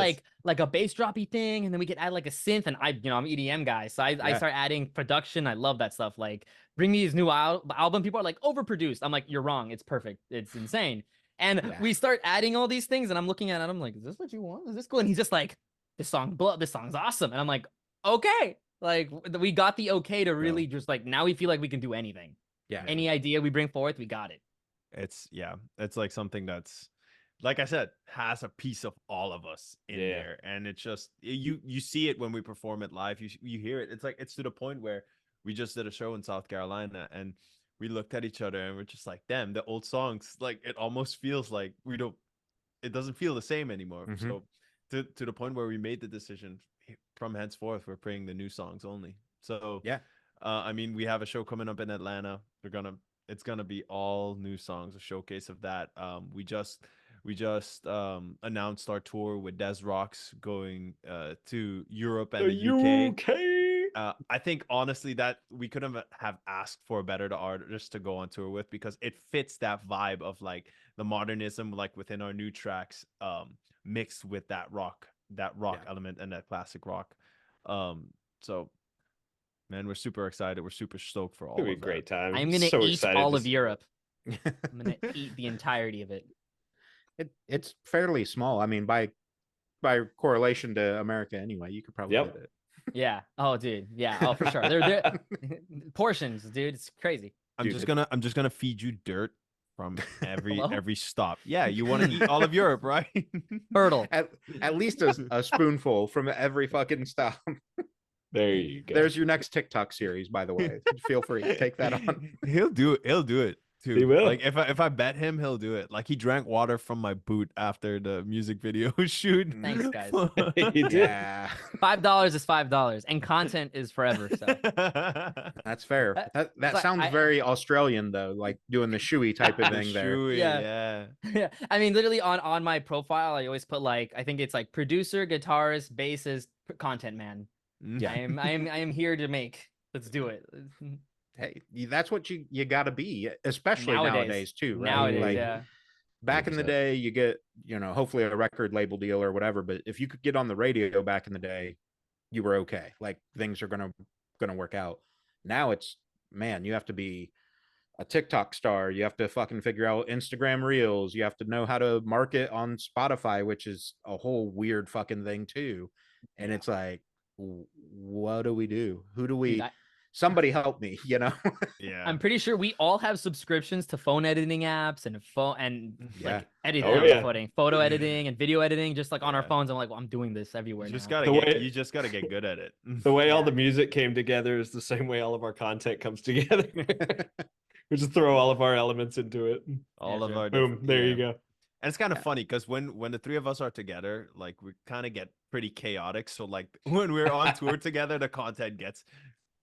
Speaker 4: like a bass droppy thing, and then we could add like a synth. And I'm EDM guy, so I start adding production. I love that stuff. Like, bring me his new album. People are like, overproduced. I'm like, you're wrong. It's perfect. It's insane. And we start adding all these things, and I'm looking at Adam like, is this what you want? Is this cool? And he's just like, this song's awesome. And I'm like, okay. Like, we got the okay to really just like, now we feel like we can do anything. Yeah. Any idea we bring forth, we got it.
Speaker 2: It's like something that's, like I said, has a piece of all of us in there. And it's just, you see it when we perform it live. You hear it. It's like, it's to the point where we just did a show in South Carolina and we looked at each other and we're just like, damn, the old songs, like, it almost feels like it doesn't feel the same anymore. So to the point where we made the decision from henceforth, we're playing the new songs only. So I mean, we have a show coming up in Atlanta. It's gonna be all new songs, a showcase of that. We just announced our tour with Des Rocks going to Europe and the UK. I think honestly that we couldn't have asked for a better artist to go on tour with, because it fits that vibe of like the modernism, like within our new tracks, mixed with that rock element and that classic rock. So man, we're super excited. We're super stoked for all
Speaker 3: It'll be a
Speaker 2: of that.
Speaker 3: great time.
Speaker 4: I'm gonna
Speaker 3: so
Speaker 4: eat
Speaker 3: excited
Speaker 4: all
Speaker 3: to
Speaker 4: of
Speaker 3: see
Speaker 4: Europe. I'm gonna eat the entirety of it.
Speaker 1: It's fairly small. I mean, by correlation to America anyway, you could probably
Speaker 3: Yep.
Speaker 1: hit it.
Speaker 4: Yeah. Oh, dude. Yeah. Oh, for sure. They're portions, dude. It's crazy.
Speaker 2: I'm
Speaker 3: Dude,
Speaker 2: just gonna feed you dirt from
Speaker 4: Hello?
Speaker 2: every stop. Yeah, you want to eat all of Europe, right?
Speaker 4: Fertile.
Speaker 1: At least a spoonful from every fucking stop.
Speaker 3: There you go.
Speaker 1: There's your next TikTok series, by the way. Feel free to take that on.
Speaker 2: He'll do it. He'll do it too.
Speaker 3: He will.
Speaker 2: Like if I bet him, he'll do it. Like he drank water from my boot after the music video shoot.
Speaker 4: Thanks, guys.
Speaker 3: He did.
Speaker 1: Yeah,
Speaker 4: $5 is $5, and content is forever. So
Speaker 1: that's fair. That
Speaker 4: but
Speaker 1: sounds very Australian though, like doing the shoey type of
Speaker 2: The
Speaker 1: thing there.
Speaker 2: shoey,
Speaker 4: Yeah.
Speaker 2: yeah.
Speaker 4: yeah, I mean, literally on my profile, I always put like, I think it's like producer, guitarist, bassist, content man.
Speaker 1: Yeah.
Speaker 4: I am here to make. Let's do it.
Speaker 1: Hey, that's what you got to be, especially nowadays too. Right?
Speaker 4: Nowadays,
Speaker 1: Like,
Speaker 4: yeah.
Speaker 1: back in the
Speaker 3: 100%.
Speaker 1: day, you get, hopefully a record label deal or whatever. But if you could get on the radio back in the day, you were okay. Like things are gonna work out. Now it's, man, you have to be a TikTok star. You have to fucking figure out Instagram Reels. You have to know how to market on Spotify, which is a whole weird fucking thing too. And it's like, what do we do? Who do we?
Speaker 4: Dude,
Speaker 1: Somebody help me,
Speaker 2: Yeah.
Speaker 4: I'm pretty sure we all have subscriptions to phone editing apps and
Speaker 1: Yeah.
Speaker 4: like editing,
Speaker 3: Oh, yeah.
Speaker 4: photo editing and video editing, just like on our
Speaker 2: Yeah.
Speaker 4: phones. I'm like, well, I'm doing this everywhere
Speaker 2: You just
Speaker 4: now.
Speaker 2: gotta you just gotta get good at it.
Speaker 3: The way all
Speaker 4: Yeah.
Speaker 3: the music came together is the same way all of our content comes together. We just throw all of our elements into it.
Speaker 2: All
Speaker 4: Yeah,
Speaker 2: of
Speaker 4: sure.
Speaker 2: our
Speaker 3: Boom. There you go.
Speaker 2: And it's kind of funny because when the three of us are together, like we kind of get pretty chaotic. So like when we're on tour together, the content gets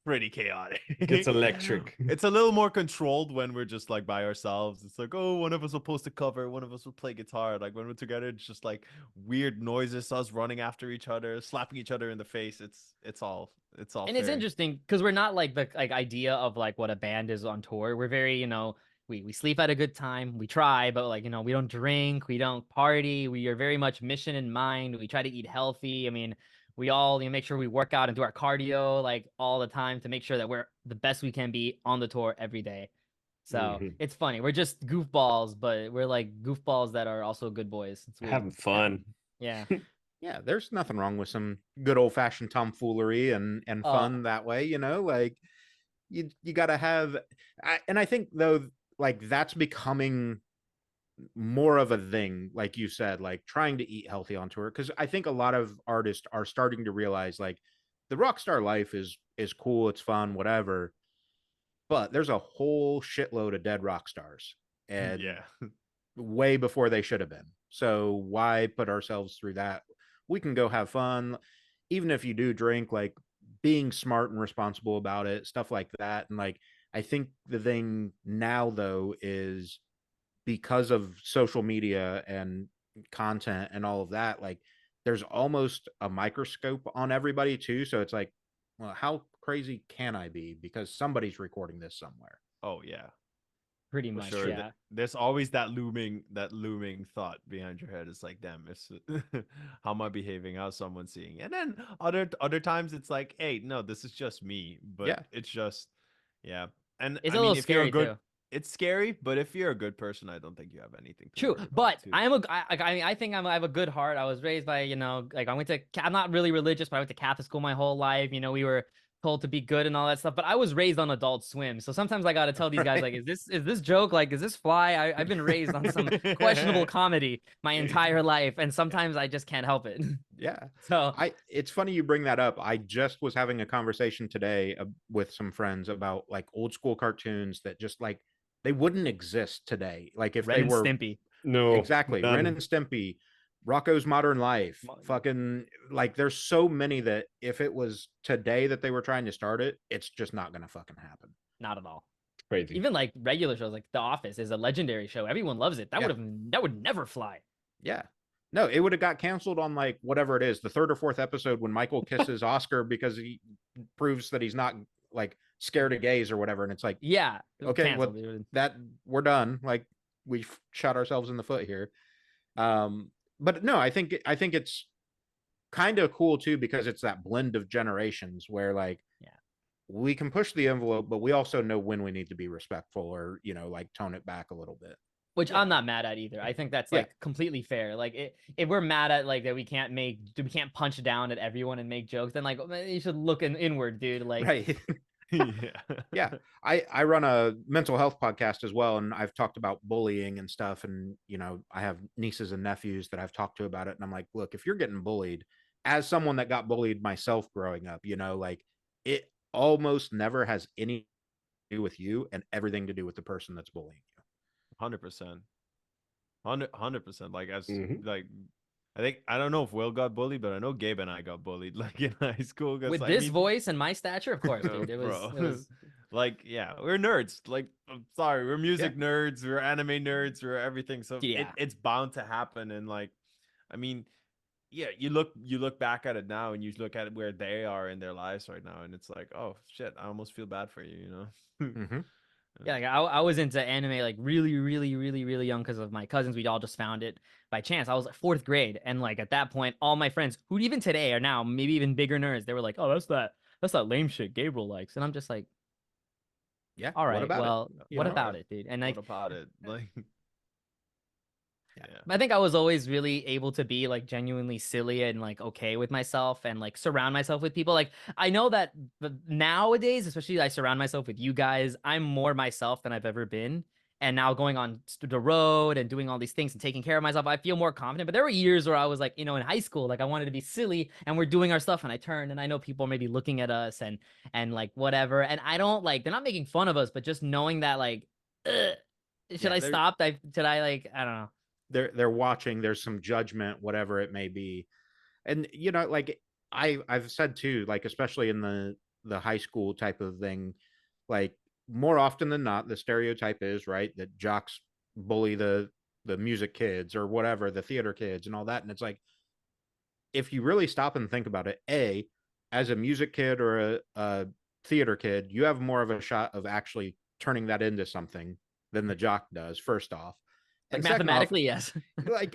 Speaker 2: pretty chaotic.
Speaker 3: Gets electric.
Speaker 2: It's a little more controlled when we're just like by ourselves. It's like, oh, one of us will post a cover, one of us will play guitar. Like when we're together, it's just like weird noises, us running after each other, slapping each other in the face. It's all
Speaker 4: And it's
Speaker 2: fair.
Speaker 4: interesting because we're not like the idea of like what a band is on tour. We're very, we sleep at a good time. We try, but like, we don't drink, we don't party. We are very much mission in mind. We try to eat healthy. I mean, we all make sure we work out and do our cardio like all the time to make sure that we're the best we can be on the tour every day. So
Speaker 3: Mhm.
Speaker 4: it's funny. We're just goofballs, but we're like goofballs that are also good boys. It's weird.
Speaker 3: Having fun.
Speaker 4: Yeah.
Speaker 1: Yeah, there's nothing wrong with some good old fashioned tomfoolery and fun that way, like you got to have. And I think though, like that's becoming more of a thing, like you said, like trying to eat healthy on tour, because I think a lot of artists are starting to realize like the rock star life is cool, it's fun, whatever, but there's a whole shitload of dead rock stars, and
Speaker 2: Yeah.
Speaker 1: way before they should have been. So why put ourselves through that? We can go have fun, even if you do drink, like being smart and responsible about it, stuff like that. And like I think the thing now though is, because of social media and content and all of that, like there's almost a microscope on everybody too. So it's like, well, how crazy can I be? Because somebody's recording this somewhere.
Speaker 2: Oh yeah.
Speaker 4: Pretty
Speaker 2: For
Speaker 4: much.
Speaker 2: sure.
Speaker 4: Yeah.
Speaker 2: There's always that looming thought behind your head. It's like, damn, it's how am I behaving? How's someone seeing? And then other times it's like, hey, no, this is just me. But
Speaker 1: Yeah.
Speaker 2: it's just, yeah. And
Speaker 4: It's
Speaker 2: I
Speaker 4: a
Speaker 2: mean,
Speaker 4: little
Speaker 2: if you're a
Speaker 4: scary
Speaker 2: good,
Speaker 4: too.
Speaker 2: it's scary, but if you're a good person, I don't think you have anything to
Speaker 4: True,
Speaker 2: worry about,
Speaker 4: but
Speaker 2: too.
Speaker 4: I think I have a good heart. I was raised by, like I'm not really religious, but I went to Catholic school my whole life. We were told to be good and all that stuff, but I was raised on Adult Swim. So sometimes I got to tell these guys, like, is this joke? Like, is this fly? I've been raised on some questionable comedy my entire life. And sometimes I just can't help it.
Speaker 1: Yeah.
Speaker 4: So
Speaker 1: It's funny you bring that up. I just was having a conversation today with some friends about like old school cartoons that just like, they wouldn't exist today. Like if
Speaker 4: Ren
Speaker 1: they
Speaker 4: and
Speaker 1: were
Speaker 4: Stimpy.
Speaker 3: No.
Speaker 1: exactly
Speaker 3: none.
Speaker 1: Ren and Stimpy, Rocco's Modern Life, fucking like there's so many that if it was today that they were trying to start it, it's just not gonna fucking happen.
Speaker 4: Not at all.
Speaker 3: Crazy.
Speaker 4: Even like regular shows like The Office is a legendary show. Everyone loves it. That
Speaker 1: Yeah.
Speaker 4: would never fly.
Speaker 1: Yeah. No, it would have got canceled on like whatever it is, the third or fourth episode when Michael kisses Oscar because he proves that he's not like scared of gays or whatever. And it's like,
Speaker 4: Yeah,
Speaker 1: okay,
Speaker 4: canceled,
Speaker 1: well,
Speaker 4: dude.
Speaker 1: that we're done. Like we've shot ourselves in the foot here. But no, I think it's kind of cool too because it's that blend of generations where like we can push the envelope, but we also know when we need to be respectful or like tone it back a little bit.
Speaker 4: Which I'm not mad at either. I think that's like completely fair. Like if we're mad at like that we can't punch down at everyone and make jokes, then like you should look inward, dude. Like
Speaker 1: right.
Speaker 2: Yeah.
Speaker 1: I run a mental health podcast as well, and I've talked about bullying and stuff, and I have nieces and nephews that I've talked to about it, and I'm like, look, if you're getting bullied, as someone that got bullied myself growing up, like it almost never has anything to do with you and everything to do with the person that's bullying you.
Speaker 2: 100%. 100%. Like as
Speaker 3: Mhm.
Speaker 2: like I don't know if Will got bullied, but I know Gabe and I got bullied like in high school.
Speaker 4: with this voice and my stature, of course, dude. It was,
Speaker 2: bro.
Speaker 4: it was
Speaker 2: Like, yeah, we're nerds. Like, I'm sorry, we're music nerds, we're anime nerds, we're everything. So it's bound to happen. And like, I mean, yeah, you look back at it now and you look at where they are in their lives right now, and it's like, oh shit, I almost feel bad for you,
Speaker 1: Mm-hmm.
Speaker 4: Yeah, like I was into anime like really, really, really, really young because of my cousins. We all just found it by chance. I was like fourth grade, and like at that point, all my friends, who even today are now maybe even bigger nerds, they were like, "Oh, that's that lame shit Gabriel likes," and I'm just like,
Speaker 1: yeah,
Speaker 4: all right,
Speaker 1: what about
Speaker 4: well,
Speaker 1: it?
Speaker 4: what about it, dude? And like,
Speaker 2: what about it? Like,
Speaker 1: yeah.
Speaker 4: I think I was always really able to be like genuinely silly and like okay with myself and like surround myself with people. Like I know that nowadays, especially I surround myself with you guys, I'm more myself than I've ever been. And now going on the road and doing all these things and taking care of myself, I feel more confident. But there were years where I was like, in high school, like I wanted to be silly and we're doing our stuff and I turned and I know people are maybe looking at us and like whatever. And I don't like, they're not making fun of us, but just knowing that like, should I stop? Should I like, I don't know.
Speaker 1: They're watching, there's some judgment, whatever it may be. And like I've said too, like especially in the high school type of thing, like more often than not the stereotype is right that jocks bully the music kids or whatever, the theater kids and all that. And it's like, if you really stop and think about it, as a music kid or a theater kid, you have more of a shot of actually turning that into something than the jock does, first off.
Speaker 4: Like
Speaker 1: And second off,
Speaker 4: mathematically, yes.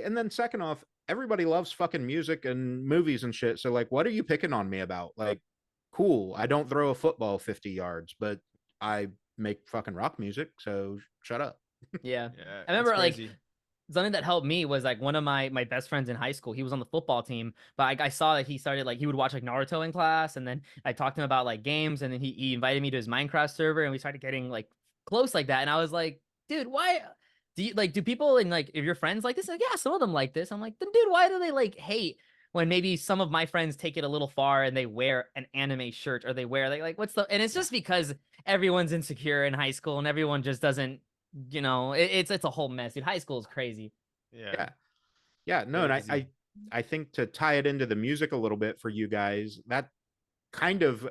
Speaker 1: and then second off, everybody loves fucking music and movies and shit. So like, what are you picking on me about? Like, cool, I don't throw a football 50 yards, but I make fucking rock music. So shut up.
Speaker 4: Yeah.
Speaker 2: yeah,
Speaker 4: I remember like
Speaker 2: crazy.
Speaker 4: something that helped me was like one of my best friends in high school. He was on the football team, but I saw that he started like he would watch like Naruto in class, and then I talked to him about like games, and then he invited me to his Minecraft server, and we started getting like close like that. And I was like, dude, why do people and like if your friends like this? Like, yeah, some of them like this. I'm like, then dude, why do they like hate when maybe some of my friends take it a little far and they wear an anime shirt or they wear like what's the, and it's just because everyone's insecure in high school and everyone just doesn't, it's a whole mess, dude. High school is crazy.
Speaker 1: Yeah. No, and I think to tie it into the music a little bit for you guys, that kind of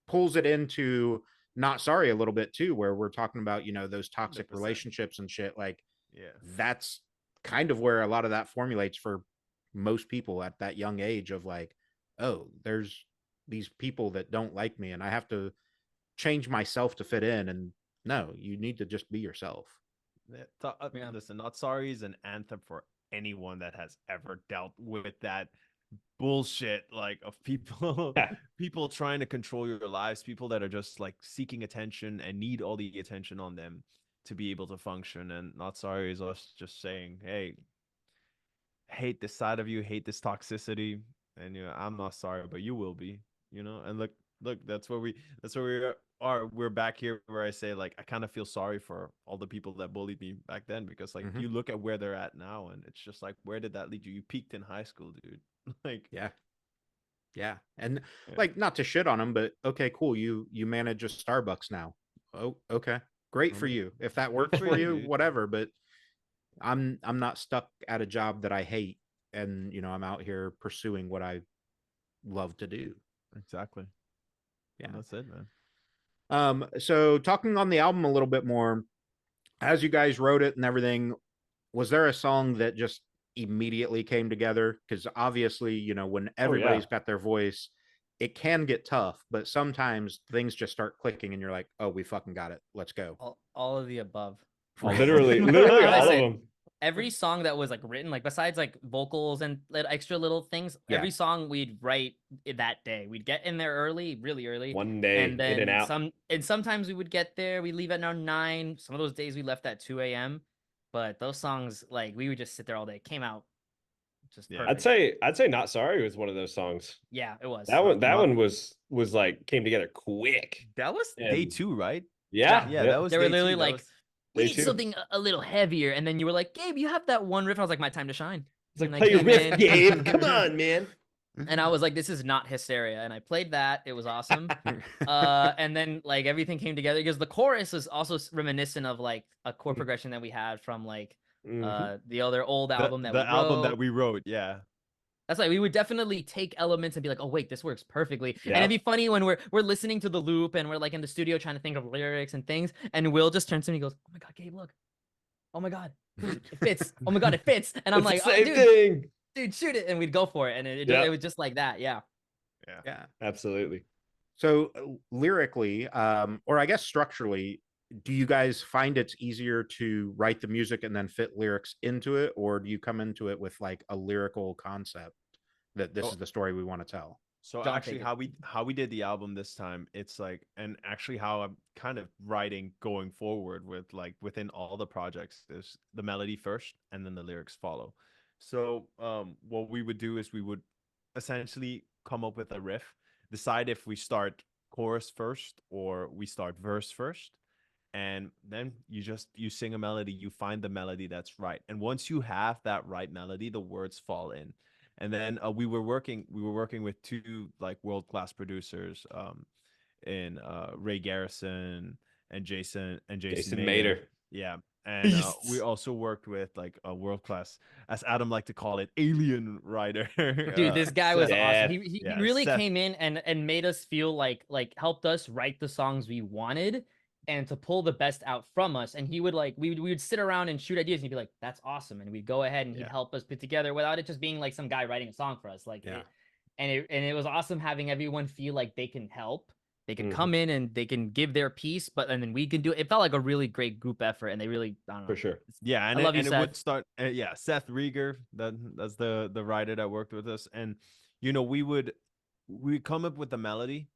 Speaker 1: pulls it into Not Sorry a little bit too, where we're talking about those toxic
Speaker 2: 100%.
Speaker 1: relationships and shit. Like,
Speaker 2: Yeah,
Speaker 1: that's kind of where a lot of that formulates for most people at that young age of like, oh, there's these people that don't like me and I have to change myself to fit in. And no, you need to just be yourself.
Speaker 4: Yeah.
Speaker 2: Listen, Not Sorry is an anthem for anyone that has ever dealt with that bullshit, like of people people trying to control your lives, people that are just like seeking attention and need all the attention on them to be able to function. And Not Sorry is us just saying, hey, hate this side of you, hate this toxicity, and I'm not sorry, but you will be, and look, that's where we are. We're back here where I say like I kind of feel sorry for all the people that bullied me back then, because like you look at where they're at now and it's just like, where did that lead you? You peaked in high school, dude. Like,
Speaker 1: yeah. And like, not to shit on them, but okay, cool, you manage a Starbucks now. Oh, okay, great for you. If that works for you, whatever. But I'm not stuck at a job that I hate, and I'm out here pursuing what I love to do.
Speaker 2: Exactly.
Speaker 1: Yeah,
Speaker 2: and that's it, man.
Speaker 1: So talking on the album a little bit more, as you guys wrote it and everything, was there a song that just immediately came together, because obviously, you know, when
Speaker 3: Oh, yeah.
Speaker 1: everybody's got their voice, it can get tough, but sometimes things just start clicking and you're like, oh, we fucking got it. Let's go.
Speaker 4: All of the above.
Speaker 3: Literally all of
Speaker 4: Listen,
Speaker 3: them.
Speaker 4: every song that was like written, like besides like vocals and extra little things,
Speaker 1: Yeah.
Speaker 4: every song we'd write that day. We'd get in there early, really early.
Speaker 3: One day,
Speaker 4: and
Speaker 3: in and
Speaker 4: then
Speaker 3: out.
Speaker 4: sometimes we would get there, we leave at around 9. Some of those days we left at 2 a.m. But those songs, like, we would just sit there all day. It came out just
Speaker 2: Yeah.
Speaker 4: perfect.
Speaker 3: I'd say Not Sorry was one of those songs.
Speaker 4: Yeah, it was.
Speaker 3: That
Speaker 2: Not-
Speaker 3: one was like came together quick.
Speaker 2: That was day
Speaker 3: And-
Speaker 2: 2, right?
Speaker 3: Yeah,
Speaker 2: Yeah, that was
Speaker 4: They were
Speaker 2: day
Speaker 4: literally
Speaker 2: 2.
Speaker 4: like, we
Speaker 3: day
Speaker 4: need
Speaker 3: 2.
Speaker 4: something a little heavier. And then you were like, Gabe, you have that one riff. And I was like, my time to shine.
Speaker 3: It's like,
Speaker 4: And I
Speaker 3: play your
Speaker 4: came
Speaker 3: riff,
Speaker 4: in-
Speaker 3: Gabe. Come on, man.
Speaker 4: And I was like, this is not Hysteria. And I played that. It was awesome. And then like everything came together because the chorus is also reminiscent of like a chord progression that we had from like
Speaker 3: Mhm.
Speaker 4: the other old album that
Speaker 2: the
Speaker 4: we
Speaker 2: album
Speaker 4: wrote.
Speaker 2: that we wrote, yeah.
Speaker 4: That's like we would definitely take elements and be like, oh wait, this works perfectly. And
Speaker 3: Yeah.
Speaker 4: it'd be funny when we're listening to the loop and we're like in the studio trying to think of lyrics and things, and Will just turns to me and goes, oh my god, Gabe, look. Oh my god, dude, it fits. Oh my god, it fits. And I'm
Speaker 3: It's
Speaker 4: like,
Speaker 3: the
Speaker 4: oh,
Speaker 3: same
Speaker 4: dude,
Speaker 3: thing.
Speaker 4: dude, shoot it, and we'd go for it, and
Speaker 3: Yeah.
Speaker 4: it was just like that, yeah.
Speaker 1: Yeah.
Speaker 3: Absolutely.
Speaker 1: So lyrically, or I guess structurally, do you guys find it's easier to write the music and then fit lyrics into it, or do you come into it with like a lyrical concept that this
Speaker 2: Oh.
Speaker 1: is the story we want to tell?
Speaker 2: So
Speaker 4: John,
Speaker 2: actually,
Speaker 4: take it.
Speaker 2: how we did the album this time, it's like, and actually how I'm kind of writing going forward with like within all the projects, there's the melody first and then the lyrics follow. So what we would do is we would essentially come up with a riff, decide if we start chorus first or we start verse first, and then you sing a melody, you find the melody that's right, and once you have that right melody, the words fall in. And then we were working with 2 like world-class producers, in Ray Garrison and Jason
Speaker 3: Jason
Speaker 2: Mater.
Speaker 3: Mater.
Speaker 2: Yeah. And we
Speaker 3: Beasts.
Speaker 2: also worked with like a world-class, as Adam liked to call it, alien writer.
Speaker 4: Dude, this guy was
Speaker 2: Seth.
Speaker 3: Yeah.
Speaker 4: awesome. He
Speaker 2: Yeah,
Speaker 4: really
Speaker 2: Seth.
Speaker 4: came in and made us feel like helped us write the songs we wanted and to pull the best out from us. And he would like we would sit around and shoot ideas and he'd be like, that's awesome. And we'd go ahead and he'd
Speaker 2: Yeah.
Speaker 4: help us put together without it just being like some guy writing a song for us. Like
Speaker 1: Yeah.
Speaker 4: and it was awesome having everyone feel like they can help. They can
Speaker 3: Mhm.
Speaker 4: come in and they can give their piece, but and then we can do it. It felt like a really great group effort, and they really, I don't know.
Speaker 3: For sure.
Speaker 2: Yeah, and
Speaker 4: I love you,
Speaker 2: it would
Speaker 4: Seth.
Speaker 2: start. Yeah, Seth Rieger, that's the writer that worked with us, and you know we come up with the melody,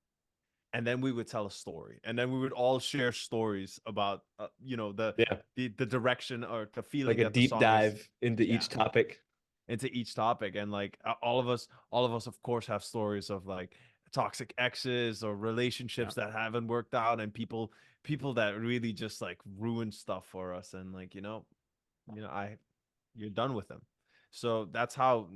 Speaker 2: and then we would tell a story, and then we would all share stories about you know
Speaker 3: Yeah.
Speaker 2: the direction or the feeling,
Speaker 3: Like a
Speaker 2: that the
Speaker 3: deep
Speaker 2: song
Speaker 3: dive
Speaker 2: is,
Speaker 3: into
Speaker 2: Yeah.
Speaker 3: each topic.
Speaker 2: into each topic. And like all of us of course have stories of like toxic exes or relationships that haven't worked out, and people that really just like ruin stuff for us, and like you're done with them. So that's how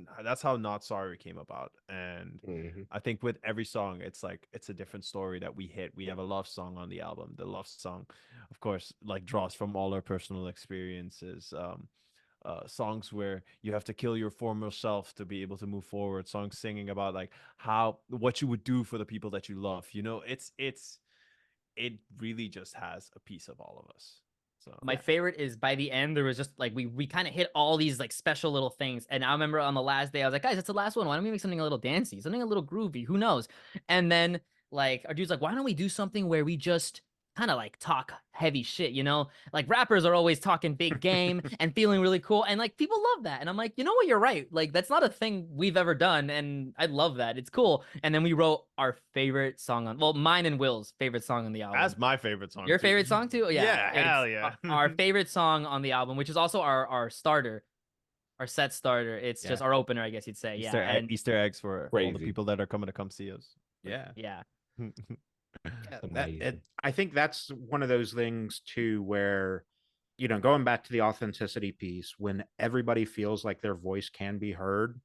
Speaker 2: Not Sorry came about. And
Speaker 3: Mhm.
Speaker 2: I think with every song, it's like it's a different story that we hit. We have a love song on the album. The love song, of course, like draws from all our personal experiences. Songs where you have to kill your former self to be able to move forward. Songs singing about like what you would do for the people that you love. It really just has a piece of all of us. So
Speaker 4: My favorite is by the end, there was just like we kind of hit all these like special little things. And I remember on the last day, I was like, guys, it's the last one. Why don't we make something a little dancey, something a little groovy? Who knows? And then like our dude's like, why don't we do something where we just kind of like talk heavy shit, you know? Like rappers are always talking big game and feeling really cool. And like people love that. And I'm like, you know what? You're right. Like that's not a thing we've ever done. And I love that. It's cool. And then we wrote our favorite song mine and Will's favorite song on the album.
Speaker 2: that's my favorite song.
Speaker 4: Your
Speaker 2: too.
Speaker 4: favorite song too?
Speaker 2: Yeah,
Speaker 4: it's
Speaker 2: hell yeah.
Speaker 4: our favorite song on the album, which is also our starter, our set starter. It's just our opener, I guess you'd say.
Speaker 2: Easter eggs for all the
Speaker 3: Crazy.
Speaker 2: people that are coming to come see us.
Speaker 1: Yeah.
Speaker 4: Yeah.
Speaker 3: Amazing.
Speaker 1: I think that's one of those things too, where, you know, going back to the authenticity piece, when everybody feels like their voice can be heard,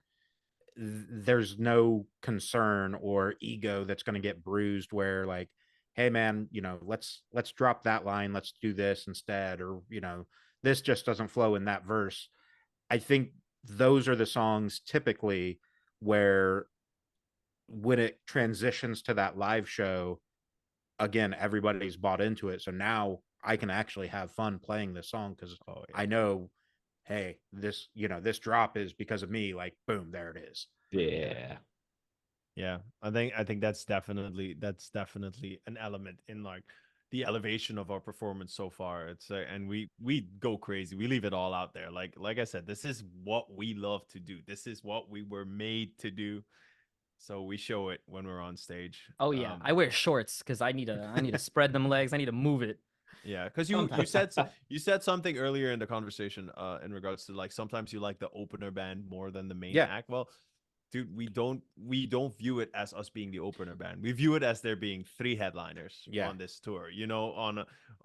Speaker 1: there's no concern or ego that's going to get bruised where like, hey man, you know, let's drop that line, let's do this instead, or you know, this just doesn't flow in that verse. I think those are the songs typically where when it transitions to that live show, again, everybody's bought into it. So now I can actually have fun playing this song because I know, hey, this, this drop is because of me, like, boom, there it is.
Speaker 3: Yeah.
Speaker 2: Yeah, I think that's definitely an element in like the elevation of our performance so far. It's and we go crazy. We leave it all out there. Like I said, this is what we love to do. This is what we were made to do. So we show it when we're on stage.
Speaker 4: Oh yeah, I wear shorts because I need to spread them legs. I need to move it.
Speaker 2: Yeah, because you
Speaker 4: Sometimes.
Speaker 2: you said something earlier in the conversation in regards to like sometimes you like the opener band more than the main
Speaker 1: Yeah.
Speaker 2: act. Well, dude, we don't view it as us being the opener band. We view it as there being 3 headliners
Speaker 1: Yeah.
Speaker 2: on this tour.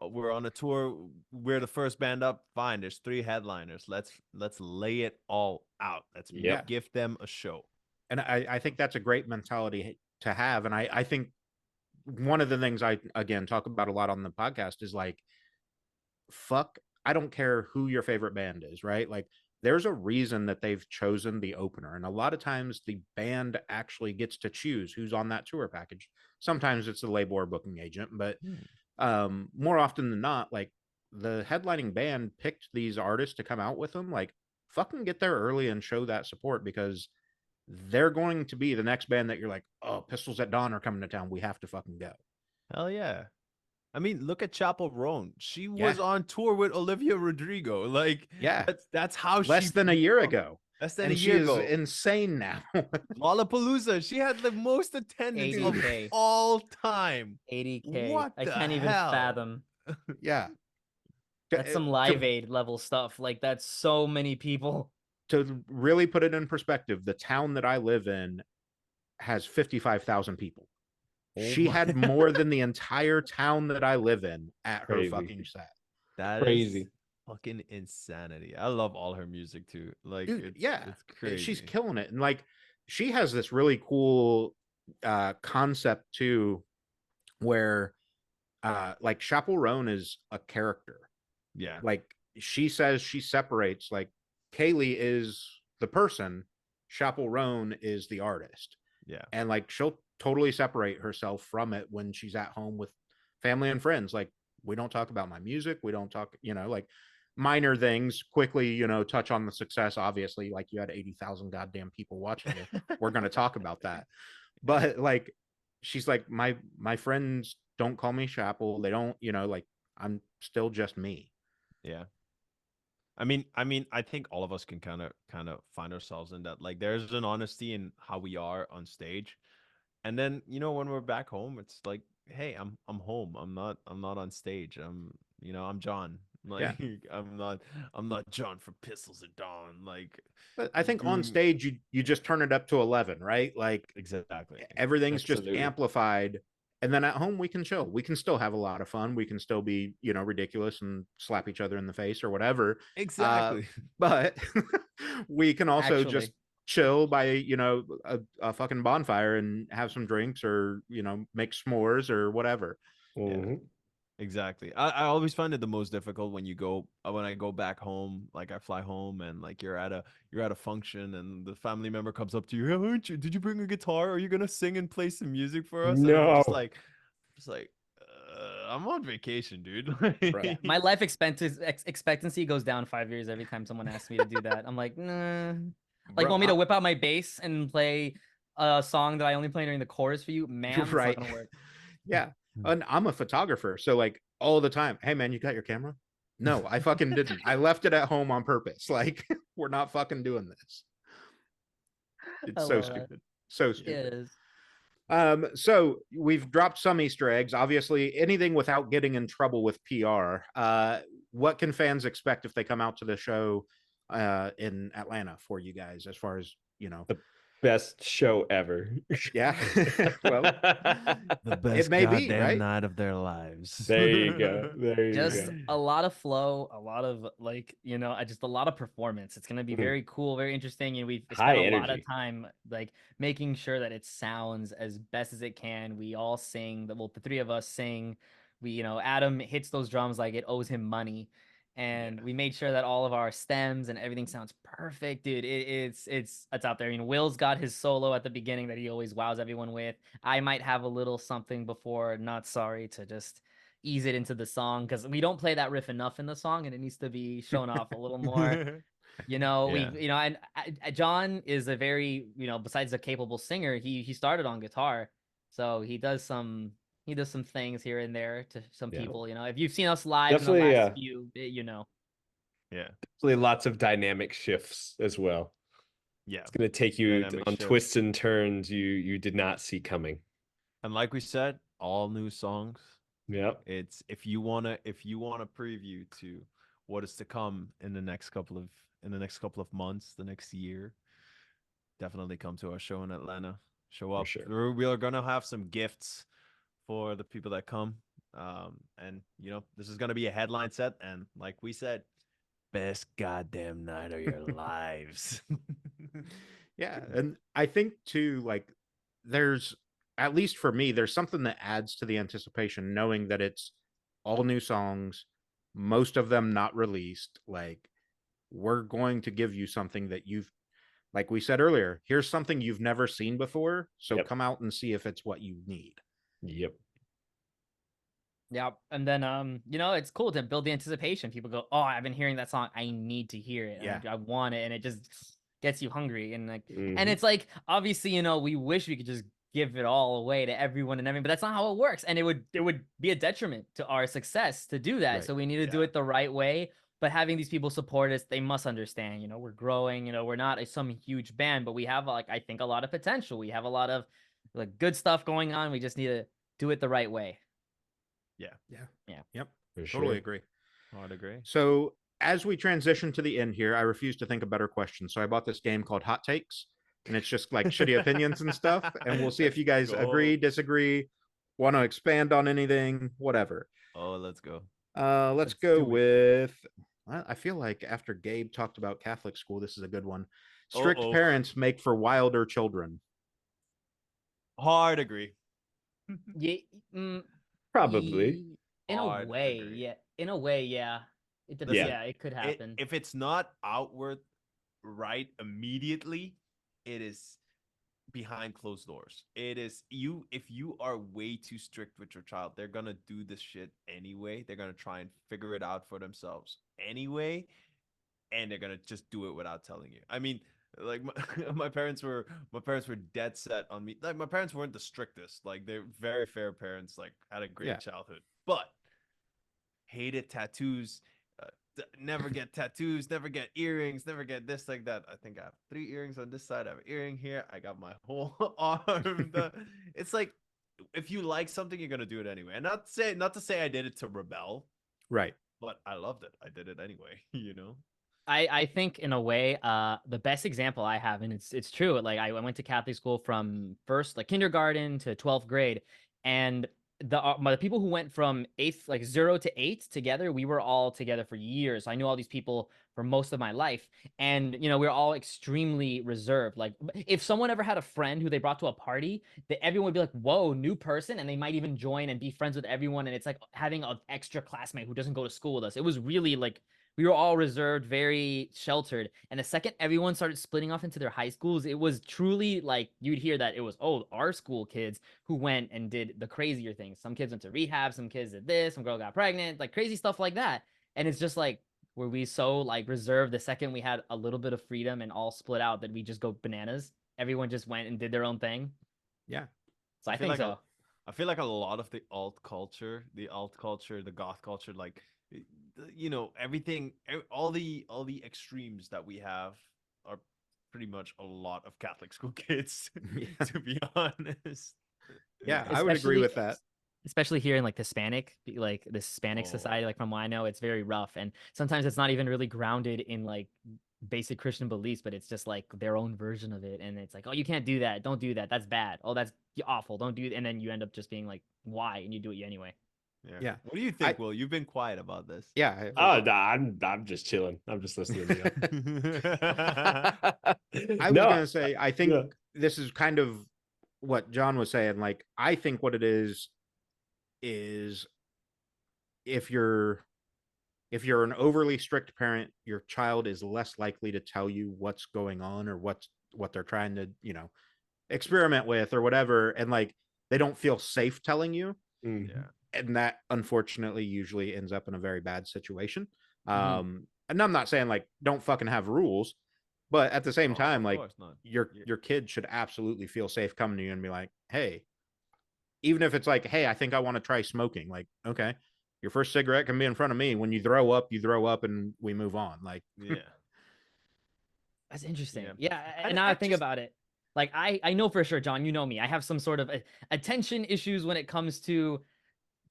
Speaker 2: We're on a tour. We're the first band up. Fine, there's 3 headliners. Let's lay it all out. Let's
Speaker 3: Yep.
Speaker 2: give them a show.
Speaker 1: And I think that's a great mentality to have. And I think one of the things I, again, talk about a lot on the podcast is like, fuck, I don't care who your favorite band is, right? Like, there's a reason that they've chosen the opener. And a lot of times the band actually gets to choose who's on that tour package. Sometimes it's the label or booking agent, but more often than not, like, the headlining band picked these artists to come out with them. Like, fucking get there early and show that support, because they're going to be the next band that you're like, oh, Pistols at Dawn are coming to town. We have to fucking go.
Speaker 2: Hell yeah. I mean, look at Chapel Roan. She
Speaker 1: Yeah.
Speaker 2: was on tour with Olivia Rodrigo. Like,
Speaker 1: Yeah.
Speaker 2: that's how
Speaker 1: Less than a year ago.
Speaker 2: Less than
Speaker 1: And
Speaker 2: a
Speaker 1: she
Speaker 2: year
Speaker 1: is
Speaker 2: ago.
Speaker 1: insane now.
Speaker 2: Lollapalooza. She had the most attendance of
Speaker 4: 80K.
Speaker 2: all time.
Speaker 4: 80K.
Speaker 2: What
Speaker 4: I
Speaker 2: the
Speaker 4: can't even
Speaker 2: hell?
Speaker 4: fathom.
Speaker 1: Yeah.
Speaker 4: That's some Live Aid level stuff. Like that's so many people.
Speaker 1: To really put it in perspective, the town that I live in has 55,000 people. She had more than the entire town that I live in at her fucking set.
Speaker 2: That
Speaker 3: Crazy.
Speaker 2: is fucking insanity. I love all her music too. Like,
Speaker 1: Dude,
Speaker 2: it's crazy.
Speaker 1: She's killing it. And like, she has this really cool concept too, where like Chapel Roan is a character.
Speaker 2: Yeah.
Speaker 1: Like, she says she separates, like, Kaylee is the person, Chapel Roan is the artist.
Speaker 2: Yeah.
Speaker 1: And like, she'll totally separate herself from it when she's at home with family and friends. Like, we don't talk about my music. We don't talk, like, minor things. Quickly, touch on the success. Obviously, like, you had 80,000 goddamn people watching you. We're going to talk about that. But like, she's like, my friends don't call me Chapel. They don't, like, I'm still just me.
Speaker 2: Yeah. I mean, I think all of us can kind of find ourselves in that. Like, there's an honesty in how we are on stage, and then when we're back home, it's like, hey, I'm home. I'm not on stage. I'm John. Like,
Speaker 1: Yeah.
Speaker 2: I'm not John from Pistols at Dawn. Like,
Speaker 1: But I think on stage you just turn it up to 11, right? Like,
Speaker 2: exactly.
Speaker 1: Everything's
Speaker 3: Absolutely.
Speaker 1: just amplified. And then at home we can chill. We can still have a lot of fun. We can still be, ridiculous and slap each other in the face or whatever.
Speaker 2: Exactly.
Speaker 1: But we can also
Speaker 4: Actually.
Speaker 1: just chill by, a fucking bonfire and have some drinks, or, make s'mores or whatever.
Speaker 3: Mhm.
Speaker 2: Exactly. I always find it the most difficult when I go back home, like I fly home and like you're at a function and the family member comes up to you, hey, did you bring a guitar? Are you gonna sing and play some music for us? And I'm
Speaker 3: No.
Speaker 2: just like I'm on vacation, dude.
Speaker 1: Right.
Speaker 4: My life expectancy goes down 5 years every time someone asks me to do that. I'm like, nah. Like,
Speaker 1: Bro,
Speaker 4: want me to whip out my bass and play a song that I only play during the chorus for you? Man, it's
Speaker 1: Right.
Speaker 4: not gonna work.
Speaker 1: Yeah. And I'm a photographer. So like, all the time, hey man, you got your camera? No, I fucking didn't. I left it at home on purpose. Like, we're not fucking doing this. It's
Speaker 4: I
Speaker 1: so
Speaker 4: love that.
Speaker 1: stupid. So
Speaker 4: Yeah,
Speaker 1: stupid.
Speaker 4: it is.
Speaker 1: So we've dropped some Easter eggs. Obviously, anything without getting in trouble with PR. What can fans expect if they come out to the show in Atlanta for you guys, as far as,
Speaker 3: The best show ever.
Speaker 1: Yeah. Well,
Speaker 2: The best
Speaker 1: may be,
Speaker 2: goddamn
Speaker 1: right?
Speaker 2: night of their lives.
Speaker 3: There you go. There you
Speaker 4: Just
Speaker 3: go.
Speaker 4: a lot of flow, a lot of just a lot of performance. It's gonna be
Speaker 3: Mhm.
Speaker 4: very cool, very interesting, and we've
Speaker 3: High
Speaker 4: spent a lot of
Speaker 3: energy.
Speaker 4: time like making sure that it sounds as best as it can. We all sing. The 3 of us sing. Adam hits those drums like it owes him money, and we made sure that all of our stems and everything sounds perfect, dude. It's out there. Will's got his solo at the beginning that he always wows everyone with. I might have a little something before Not Sorry to just ease it into the song, because we don't play that riff enough in the song and it needs to be shown off a little more. You know,
Speaker 2: Yeah.
Speaker 4: and John is a very, besides a capable singer, he started on guitar, so he does some things here and there to some
Speaker 3: Yeah.
Speaker 4: people. If you've seen us live in the
Speaker 3: Definitely,
Speaker 4: last few,
Speaker 2: Yeah.
Speaker 3: definitely lots of dynamic shifts as well.
Speaker 2: Yeah.
Speaker 3: It's going to take you
Speaker 2: Dynamic
Speaker 3: on
Speaker 2: shifts.
Speaker 3: twists and turns you did not see coming.
Speaker 2: And like we said, all new songs.
Speaker 3: Yep.
Speaker 2: It's if you wanna preview to what is to come in the next couple of months, the next year, definitely come to our show in Atlanta. Show up.
Speaker 3: sure.
Speaker 2: We are gonna have some gifts for the people that come. And this is gonna be a headline set, and like we said, best goddamn night of your lives.
Speaker 1: Yeah, and I think too, like, there's, at least for me, there's something that adds to the anticipation knowing that it's all new songs, most of them not released. Like, we're going to give you something that you've, like we said earlier, here's something you've never seen before, so
Speaker 3: Yep.
Speaker 1: come out and see if it's what you need.
Speaker 3: Yep.
Speaker 4: yeah. And then it's cool to build the anticipation. People go, "Oh, I've been hearing that song. I need to hear it.
Speaker 1: Yeah.
Speaker 4: I want it," and it just gets you hungry. And and
Speaker 3: Mhm.
Speaker 4: it's like, obviously, we wish we could just give it all away to everyone and everything, but that's not how it works. And it would be a detriment to our success to do that.
Speaker 1: Right.
Speaker 4: So we need to do
Speaker 2: Yeah.
Speaker 4: it the right way. But having these people support us, they must understand. We're growing. We're not some huge band, but we have, like, I think, a lot of potential. We have a lot of, like, good stuff going on. We just need to do it the right way.
Speaker 1: Yep.
Speaker 3: For
Speaker 1: Totally
Speaker 3: sure.
Speaker 1: agree.
Speaker 2: I'd agree.
Speaker 1: So as we transition to the end here, I refuse to think of better questions. So I bought this game called Hot Takes, and it's just like shitty opinions and stuff. And we'll see if you guys agree, disagree, want to expand on anything, whatever.
Speaker 2: Oh, let's go.
Speaker 1: Let's
Speaker 2: Let's
Speaker 1: go
Speaker 2: do it.
Speaker 1: with. I feel like after Gabe talked about Catholic school, this is a good one. Strict
Speaker 2: Uh-oh.
Speaker 1: parents make for wilder children.
Speaker 2: Hard agree.
Speaker 4: Yeah,
Speaker 3: Probably.
Speaker 4: in a
Speaker 2: Hard
Speaker 4: way,
Speaker 2: agree.
Speaker 4: yeah. In a way, yeah.
Speaker 3: Yeah.
Speaker 4: Yeah, it could happen.
Speaker 2: If it's not outward right immediately, it is behind closed doors. It is if you are way too strict with your child, they're gonna do this shit anyway. They're gonna try and figure it out for themselves anyway, and they're gonna just do it without telling you. I mean, like my parents were dead set on me. Like, my parents weren't the strictest. Like, they're very fair parents. Like, had a great
Speaker 1: Yeah.
Speaker 2: childhood, but hated tattoos. Never get tattoos, never get earrings, never get this, like that. I think I have 3 earrings on this side. I have an earring here. I got my whole arm. It's like, if you like something, you're gonna do it anyway. And not to say I did it to rebel,
Speaker 1: Right.
Speaker 2: but I loved it. I did it anyway.
Speaker 4: I think, in a way, the best example I have, and it's true. Like, I went to Catholic school from first, like, kindergarten to 12th grade, and the people who went from 8th, like 0 to 8 together, we were all together for years. I knew all these people for most of my life, and we were all extremely reserved. Like, if someone ever had a friend who they brought to a party, that everyone would be like, "Whoa, new person," and they might even join and be friends with everyone. And it's like having an extra classmate who doesn't go to school with us. It was really like, we were all reserved, very sheltered. And the second everyone started splitting off into their high schools, it was truly like, you'd hear that it was, oh, our school kids who went and did the crazier things. Some kids went to rehab, some kids did this, some girl got pregnant, like crazy stuff like that. And it's just like, were we so, like, reserved the second we had a little bit of freedom and all split out that we just go bananas? Everyone just went and did their own thing.
Speaker 1: Yeah.
Speaker 4: So I
Speaker 2: feel
Speaker 4: think
Speaker 2: like
Speaker 4: so.
Speaker 2: I feel like a lot of the alt culture, the goth culture, like, everything, all the extremes that we have are pretty much a lot of Catholic school kids,
Speaker 1: Yeah.
Speaker 2: to be honest.
Speaker 1: Yeah, I would agree with that.
Speaker 4: Especially here in, like, the Hispanic society, like, from what I know, it's very rough. And sometimes it's not even really grounded in, like, basic Christian beliefs, but it's just like their own version of it. And it's like, oh, you can't do that. Don't do that. That's bad. Oh, that's awful. Don't do it. And then you end up just being like, why? And you do it anyway.
Speaker 1: Yeah.
Speaker 2: What do you think, Will? You've been quiet about this.
Speaker 1: Yeah.
Speaker 3: Oh, nah, I'm just chilling. I'm just listening to you.
Speaker 1: I was
Speaker 3: No,
Speaker 1: gonna say, I think
Speaker 3: yeah.
Speaker 1: this is kind of what John was saying. Like, I think what it is if you're an overly strict parent, your child is less likely to tell you what's going on or what they're trying to, experiment with or whatever. And, like, they don't feel safe telling you.
Speaker 3: Mm.
Speaker 2: Yeah.
Speaker 1: And that, unfortunately, usually ends up in a very bad situation.
Speaker 4: Mhm.
Speaker 1: And I'm not saying like don't fucking have rules, but at the same
Speaker 2: Oh,
Speaker 1: time,
Speaker 2: of
Speaker 1: like
Speaker 2: course not.
Speaker 1: your kid should absolutely feel safe coming to you and be like, hey, even if it's like, hey, I think I want to try smoking. Like, okay, your first cigarette can be in front of me. When you throw up, and we move on. Like,
Speaker 2: Yeah.
Speaker 4: That's interesting.
Speaker 2: Yeah.
Speaker 4: Yeah, and
Speaker 2: And
Speaker 4: now I
Speaker 2: I
Speaker 4: think
Speaker 2: just
Speaker 4: about it. Like I know for sure, John, you know me. I have some sort of attention issues when it comes to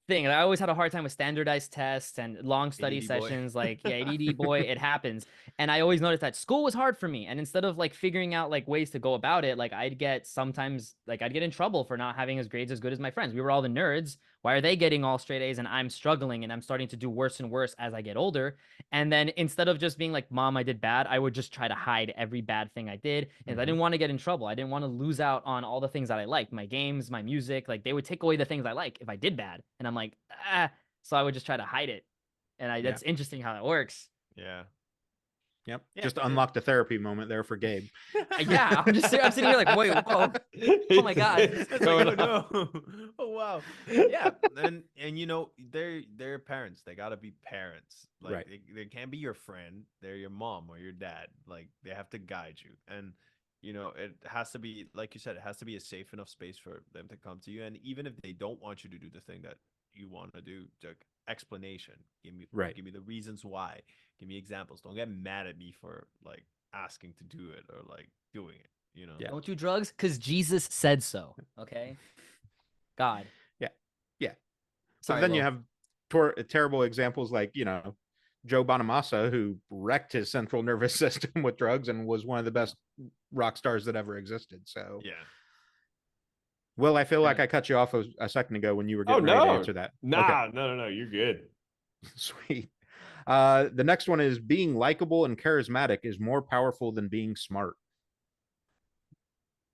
Speaker 4: thing. I always had a hard time with standardized tests and long study
Speaker 2: ADD boy.
Speaker 4: sessions. Like, yeah, ADD boy, it happens. And I always noticed that school was hard for me. And instead of like figuring out like ways to go about it, like I'd get in trouble for not having as grades as good as my friends. We were all the nerds. Why are they getting all straight A's and I'm struggling and I'm starting to do worse and worse as I get older? And then instead of just being like, Mom, I did bad, I would just try to hide every bad thing I did. And I didn't want to get in trouble. I didn't want to lose out on all the things that I liked, my games, my music. Like they would take away the things I like if I did bad. And I'm like, so I would just try to hide it. And that's interesting how that works.
Speaker 2: Yeah.
Speaker 1: yep,
Speaker 2: Yeah,
Speaker 1: just
Speaker 2: but
Speaker 1: unlocked a therapy moment there for Gabe.
Speaker 4: Yeah, I'm sitting here like, wait, whoa. Oh my God.
Speaker 3: It's
Speaker 2: It's
Speaker 3: going
Speaker 2: like, oh
Speaker 3: on.
Speaker 2: no. Oh wow. Yeah. And you know, they're parents. They gotta be parents. Like
Speaker 1: Right.
Speaker 2: they can't be your friend. They're your mom or your dad. Like they have to guide you. And you know, it has to be, like you said, it has to be a safe enough space for them to come to you. And even if they don't want you to do the thing that you want to do, like explanation.
Speaker 1: Right.
Speaker 2: Give me the reasons why. Give me examples. Don't get mad at me for like asking to do it or like doing it, you know?
Speaker 1: Yeah.
Speaker 4: Don't do drugs because Jesus said so. Okay. God.
Speaker 1: Yeah. Yeah. But
Speaker 4: Sorry,
Speaker 1: then you
Speaker 4: Lo.
Speaker 1: have terrible examples like, Joe Bonamassa, who wrecked his central nervous system with drugs and was one of the best rock stars that ever existed. So,
Speaker 2: Yeah.
Speaker 1: Will, I feel like
Speaker 4: Yeah.
Speaker 1: I cut you off a second ago when you were
Speaker 3: Oh
Speaker 1: getting ready to
Speaker 3: no.
Speaker 1: answer that.
Speaker 3: Nah, no. You're good.
Speaker 1: Sweet. The next one is being likable and charismatic is more powerful than being smart.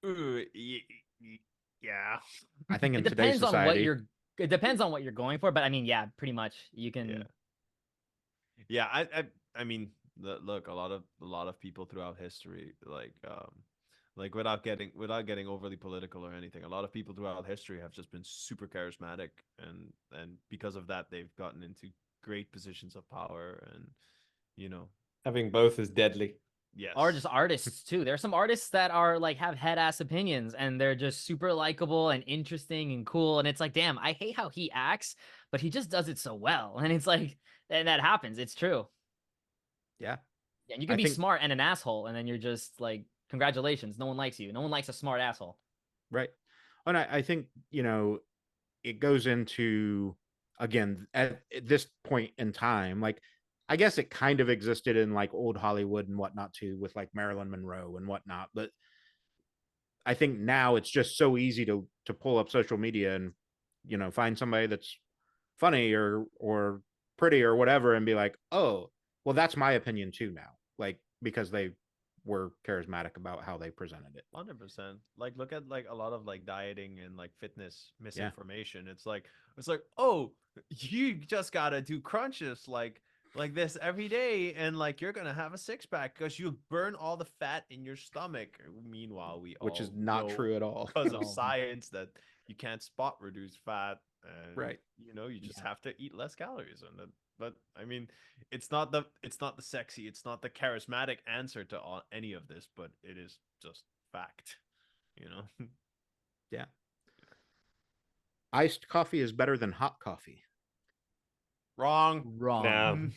Speaker 2: Ooh, yeah.
Speaker 1: I think in
Speaker 4: It
Speaker 1: today's
Speaker 4: depends on what
Speaker 1: society,
Speaker 4: you're. It depends on what you're going for, but I mean, yeah, pretty much. You can.
Speaker 2: Yeah. Yeah, I mean, look, a lot of people throughout history, like without getting overly political or anything, a lot of people throughout history have just been super charismatic, and because of that, they've gotten into great positions of power, and you know,
Speaker 3: Having both is deadly.
Speaker 2: yes,
Speaker 4: Or just artists too. There are some artists that are like have head ass opinions and they're just super likable and interesting and cool. And it's like, damn, I hate how he acts, but he just does it so well. And it's like, and that happens. It's true.
Speaker 1: yeah.
Speaker 4: Yeah, and you
Speaker 1: I
Speaker 4: can be
Speaker 1: think
Speaker 4: smart and an asshole, and then you're just like, congratulations, no one likes you. No one likes a smart asshole.
Speaker 1: right. And I think, it goes into, again, at this point in time, like, I guess it kind of existed in like old Hollywood and whatnot too, with like Marilyn Monroe and whatnot. But I think now it's just so easy to pull up social media and, find somebody that's funny or pretty or whatever and be like, oh, well, that's my opinion too now. Like, because they were charismatic about how they presented it.
Speaker 2: 100%. Like look at like a lot of like dieting and like fitness
Speaker 1: Yeah.
Speaker 2: misinformation. It's like oh, you just gotta do crunches like this every day, and like you're gonna have a six pack because you burn all the fat in your stomach. Meanwhile, we
Speaker 1: Which is
Speaker 2: all
Speaker 1: not
Speaker 2: know
Speaker 1: true at all.
Speaker 2: because of
Speaker 4: No.
Speaker 2: science that you can't spot reduce fat, and
Speaker 1: Right.
Speaker 2: you know, you just
Speaker 4: Yeah.
Speaker 2: have to eat less calories. And that, but I mean, it's not the sexy, it's not the charismatic answer to any of this, but it is just fact, you know.
Speaker 1: Yeah. Iced coffee is better than hot coffee.
Speaker 2: Wrong.
Speaker 4: Wrong.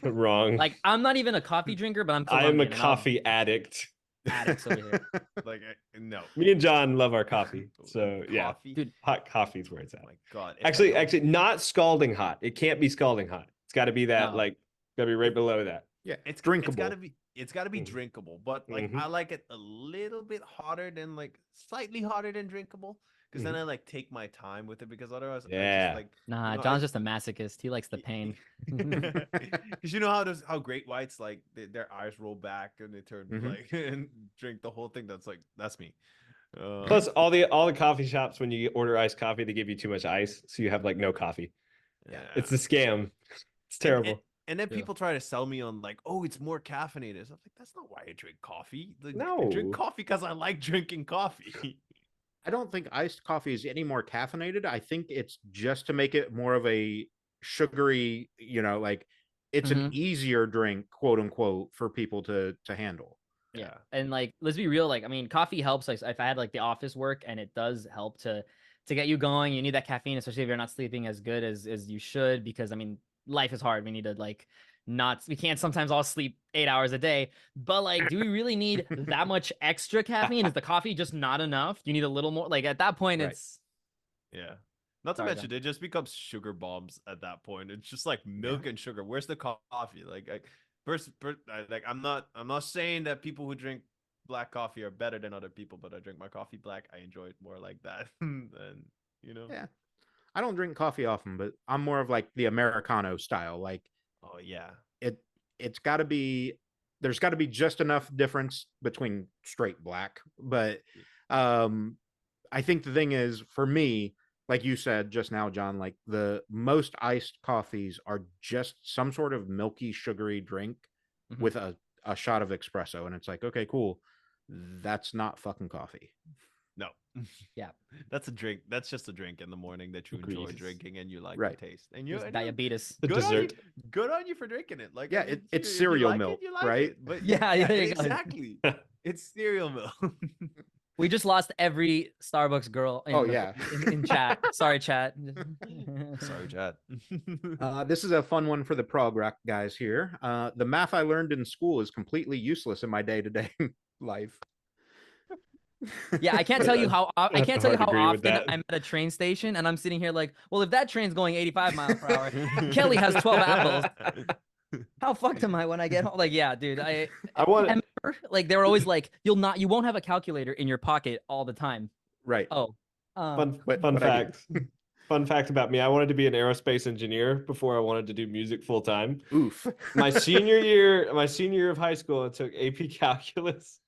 Speaker 3: No, wrong.
Speaker 4: Like, I'm not even a coffee drinker, but I'm
Speaker 3: I am a
Speaker 4: Colombian. and I'll-
Speaker 3: coffee addict.
Speaker 4: addicts over here.
Speaker 2: Like no.
Speaker 3: Me and John love our coffee. So yeah,
Speaker 2: Coffee?
Speaker 4: Dude.
Speaker 3: hot coffee's where it's
Speaker 2: Oh
Speaker 3: at.
Speaker 2: my god. If I
Speaker 3: Actually,
Speaker 2: don't-
Speaker 3: not scalding hot. It can't be scalding hot. It's got to be that
Speaker 4: No.
Speaker 3: like got to be right below that.
Speaker 1: Yeah.
Speaker 2: it's
Speaker 1: drinkable.
Speaker 2: It's gotta be
Speaker 3: Mhm.
Speaker 2: drinkable, but like
Speaker 3: Mhm.
Speaker 2: I like it a little bit hotter than like slightly hotter than drinkable, because then I like take my time with it, because otherwise I
Speaker 3: Yeah.
Speaker 2: just like
Speaker 4: Nah,
Speaker 2: know,
Speaker 4: John's just a masochist. He likes the pain.
Speaker 2: because you know how great whites like their eyes roll back and they turn
Speaker 1: Mhm.
Speaker 2: like and drink the whole thing. That's me.
Speaker 3: Plus, all the coffee shops, when you order iced coffee, they give you too much ice, so you have like no coffee.
Speaker 2: yeah,
Speaker 3: It's a scam. It's terrible.
Speaker 2: And then
Speaker 1: Yeah.
Speaker 2: people try to sell me on like, oh, it's more caffeinated. I'm like, that's not why I drink coffee. Like, I
Speaker 3: No.
Speaker 2: drink coffee because I like drinking coffee.
Speaker 1: I don't think iced coffee is any more caffeinated. I think it's just to make it more of a sugary, like it's an
Speaker 4: Mhm.
Speaker 1: easier drink, quote unquote, for people to handle.
Speaker 4: Yeah. And like, let's be real. Like, I mean, coffee helps. Like, if I had like the office work, and it does help to get you going. You need that caffeine, especially if you're not sleeping as good as you should. Because I mean, life is hard. We need to like not. We can't sometimes all sleep 8 hours a day. But like, do we really need that much extra caffeine? Is the coffee just not enough? Do you need a little more? Like at that point,
Speaker 1: Right.
Speaker 4: it's
Speaker 2: Yeah. Not to
Speaker 4: Sorry,
Speaker 2: mention, it just becomes sugar bombs at that point. It's just like milk and sugar. Where's the coffee? Like I'm not saying that people who drink black coffee are better than other people, but I drink my coffee black. I enjoy it more like that than
Speaker 1: Yeah. I don't drink coffee often, but I'm more of like the Americano style. Like
Speaker 2: Oh yeah.
Speaker 1: it's got to be, there's got to be just enough difference between straight black. But I think the thing is, for me, like you said just now, John, like the most iced coffees are just some sort of milky, sugary drink
Speaker 4: Mhm.
Speaker 1: with a shot of espresso. And it's like, okay, cool. That's not fucking coffee.
Speaker 2: No.
Speaker 4: Yeah.
Speaker 2: That's a drink. That's just a drink in the morning that you enjoy
Speaker 3: Agreed.
Speaker 2: drinking and you like
Speaker 1: Right.
Speaker 2: the taste. And you
Speaker 4: It's
Speaker 2: and
Speaker 4: diabetes.
Speaker 3: The
Speaker 2: good on you,
Speaker 3: dessert.
Speaker 2: good on you for drinking it. Like
Speaker 1: Yeah,
Speaker 2: I mean,
Speaker 1: it's
Speaker 2: if you
Speaker 1: cereal
Speaker 2: like
Speaker 1: milk,
Speaker 2: it, you like
Speaker 1: right?
Speaker 2: it. But
Speaker 4: Yeah, there you go.
Speaker 2: exactly. It's cereal milk.
Speaker 4: We just lost every Starbucks girl in,
Speaker 1: Oh,
Speaker 4: the-
Speaker 1: yeah.
Speaker 4: in chat. Sorry, chat.
Speaker 2: Sorry, Chad.
Speaker 1: This is a fun one for the prog rock guys here. The math I learned in school is completely useless in my day-to-day life.
Speaker 4: Yeah, I can't tell you how I
Speaker 3: have
Speaker 4: can't
Speaker 3: to
Speaker 4: tell you
Speaker 3: hard
Speaker 4: how
Speaker 3: agree with
Speaker 4: often
Speaker 3: that.
Speaker 4: I'm at a train station and I'm sitting here like, well, if that train's going 85 miles per hour, Kelly has 12 apples. How fucked am I when I get home? Like, yeah, dude. I
Speaker 3: want
Speaker 4: and like they were always like, you won't have a calculator in your pocket all the time.
Speaker 1: Right.
Speaker 4: Oh,
Speaker 3: fun
Speaker 1: But
Speaker 3: fun
Speaker 1: I do.
Speaker 3: fact. Fun fact about me: I wanted to be an aerospace engineer before I wanted to do music full time.
Speaker 1: Oof.
Speaker 3: My senior year of high school, I took AP Calculus.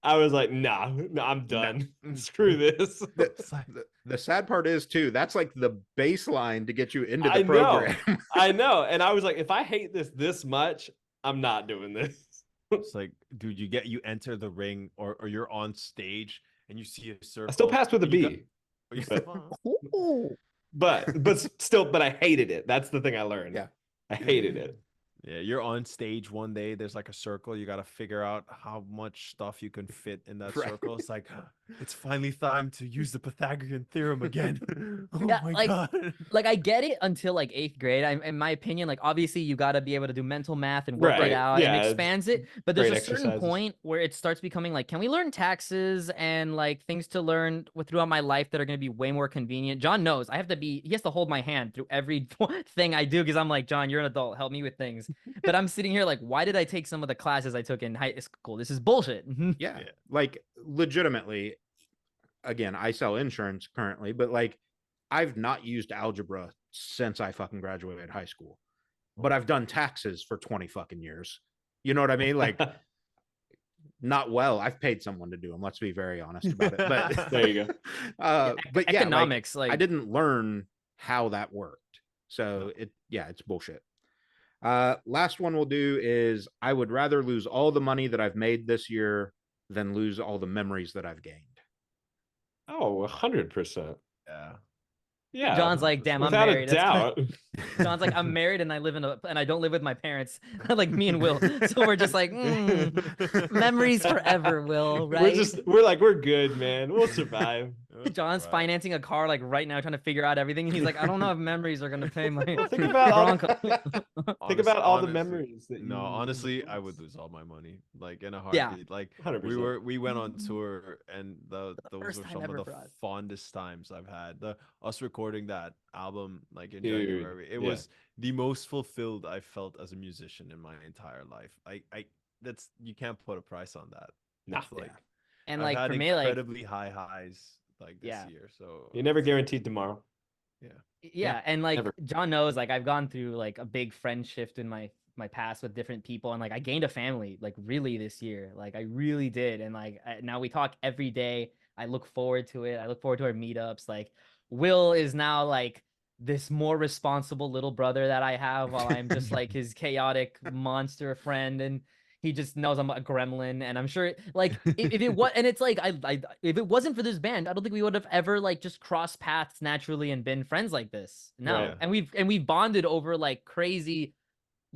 Speaker 3: I was like, nah, I'm done. Screw this.
Speaker 1: The sad part is too, that's like the baseline to get you into the
Speaker 3: I know.
Speaker 1: program.
Speaker 3: I know. And I was like, if I hate this much, I'm not doing this.
Speaker 2: It's like, dude, you enter the ring or you're on stage and you see a circle.
Speaker 3: I still passed with a
Speaker 2: and you
Speaker 3: B.
Speaker 2: you
Speaker 3: but-
Speaker 2: still-
Speaker 3: but I hated it. That's the thing I learned.
Speaker 1: Yeah.
Speaker 3: I hated it.
Speaker 2: Yeah, you're on stage one day. There's like a circle. You got to figure out how much stuff you can fit in that
Speaker 1: Right.
Speaker 2: circle. It's like, it's finally time to use the Pythagorean theorem again. Oh
Speaker 4: Yeah,
Speaker 2: my
Speaker 4: like-
Speaker 2: god.
Speaker 4: like I get it until like 8th grade. In my opinion, like obviously you got to be able to do mental math and work
Speaker 3: Right,
Speaker 4: it out
Speaker 3: yeah,
Speaker 4: and
Speaker 3: it's
Speaker 4: expands it. But there's a
Speaker 3: great
Speaker 4: certain
Speaker 3: exercises.
Speaker 4: point where it starts becoming like, can we learn taxes and like things to learn throughout my life that are going to be way more convenient? John knows he has to hold my hand through every thing I do because I'm like, John, you're an adult. Help me with things. But I'm sitting here like, why did I take some of the classes I took in high school? This is bullshit.
Speaker 1: Yeah.
Speaker 2: Yeah.
Speaker 1: Like legitimately, again, I sell insurance currently, but like I've not used algebra since I fucking graduated high school. But I've done taxes for 20 fucking years. You know what I mean? Like not well. I've paid someone to do them. Let's be very honest about it. But
Speaker 3: There you go.
Speaker 1: But yeah,
Speaker 4: Economics,
Speaker 1: like, I didn't learn how that worked. So it's bullshit. Last one we'll do is I would rather lose all the money that I've made this year than lose all the memories that I've gained.
Speaker 3: Oh, 100%.
Speaker 2: Yeah.
Speaker 3: Yeah.
Speaker 4: John's like, damn, I'm
Speaker 3: without
Speaker 4: married.
Speaker 3: a doubt.
Speaker 4: John's like, I'm married and I don't live with my parents, like me and Will. So we're just like, memories forever, Will. Right?
Speaker 3: We're good, man. We'll survive.
Speaker 4: John's
Speaker 2: Right.
Speaker 4: financing a car like right now, trying to figure out everything. And he's like, I don't know if memories are gonna pay my
Speaker 3: Well, think about all
Speaker 4: Bronco.
Speaker 3: Think about all the
Speaker 2: Honestly-
Speaker 3: memories that
Speaker 2: No,
Speaker 3: you
Speaker 2: honestly, I would lose all my money, like in a
Speaker 4: Yeah.
Speaker 2: heartbeat. Like
Speaker 3: 100%.
Speaker 2: we went on tour, and those
Speaker 4: first
Speaker 2: were
Speaker 4: time
Speaker 2: some
Speaker 4: ever
Speaker 2: of the
Speaker 4: for us.
Speaker 2: fondest times I've had. Us recording that album, like in
Speaker 3: Dude,
Speaker 2: January, it
Speaker 3: yeah.
Speaker 2: was the most fulfilled I felt as a musician in my entire life. That's you can't put a price on that.
Speaker 3: Nah.
Speaker 2: It's like
Speaker 4: And
Speaker 2: I've
Speaker 4: like
Speaker 2: had
Speaker 4: for me, like
Speaker 2: incredibly high highs like this
Speaker 4: Yeah.
Speaker 2: year. So
Speaker 3: You're never guaranteed tomorrow.
Speaker 4: yeah, and like
Speaker 3: never.
Speaker 4: John knows, like I've gone through like a big friend shift in my past with different people, and like I gained a family like really this year, like I really did, and like now we talk every day. I look forward to it. I look forward to our meetups. Like Will is now like this more responsible little brother that I have, while I'm just like his chaotic monster friend, and he just knows I'm a gremlin. And I'm sure like if it was, and it's like I if it wasn't for this band, I don't think we would have ever like just crossed paths naturally and been friends like this. No,
Speaker 2: Right.
Speaker 4: and we've bonded over like crazy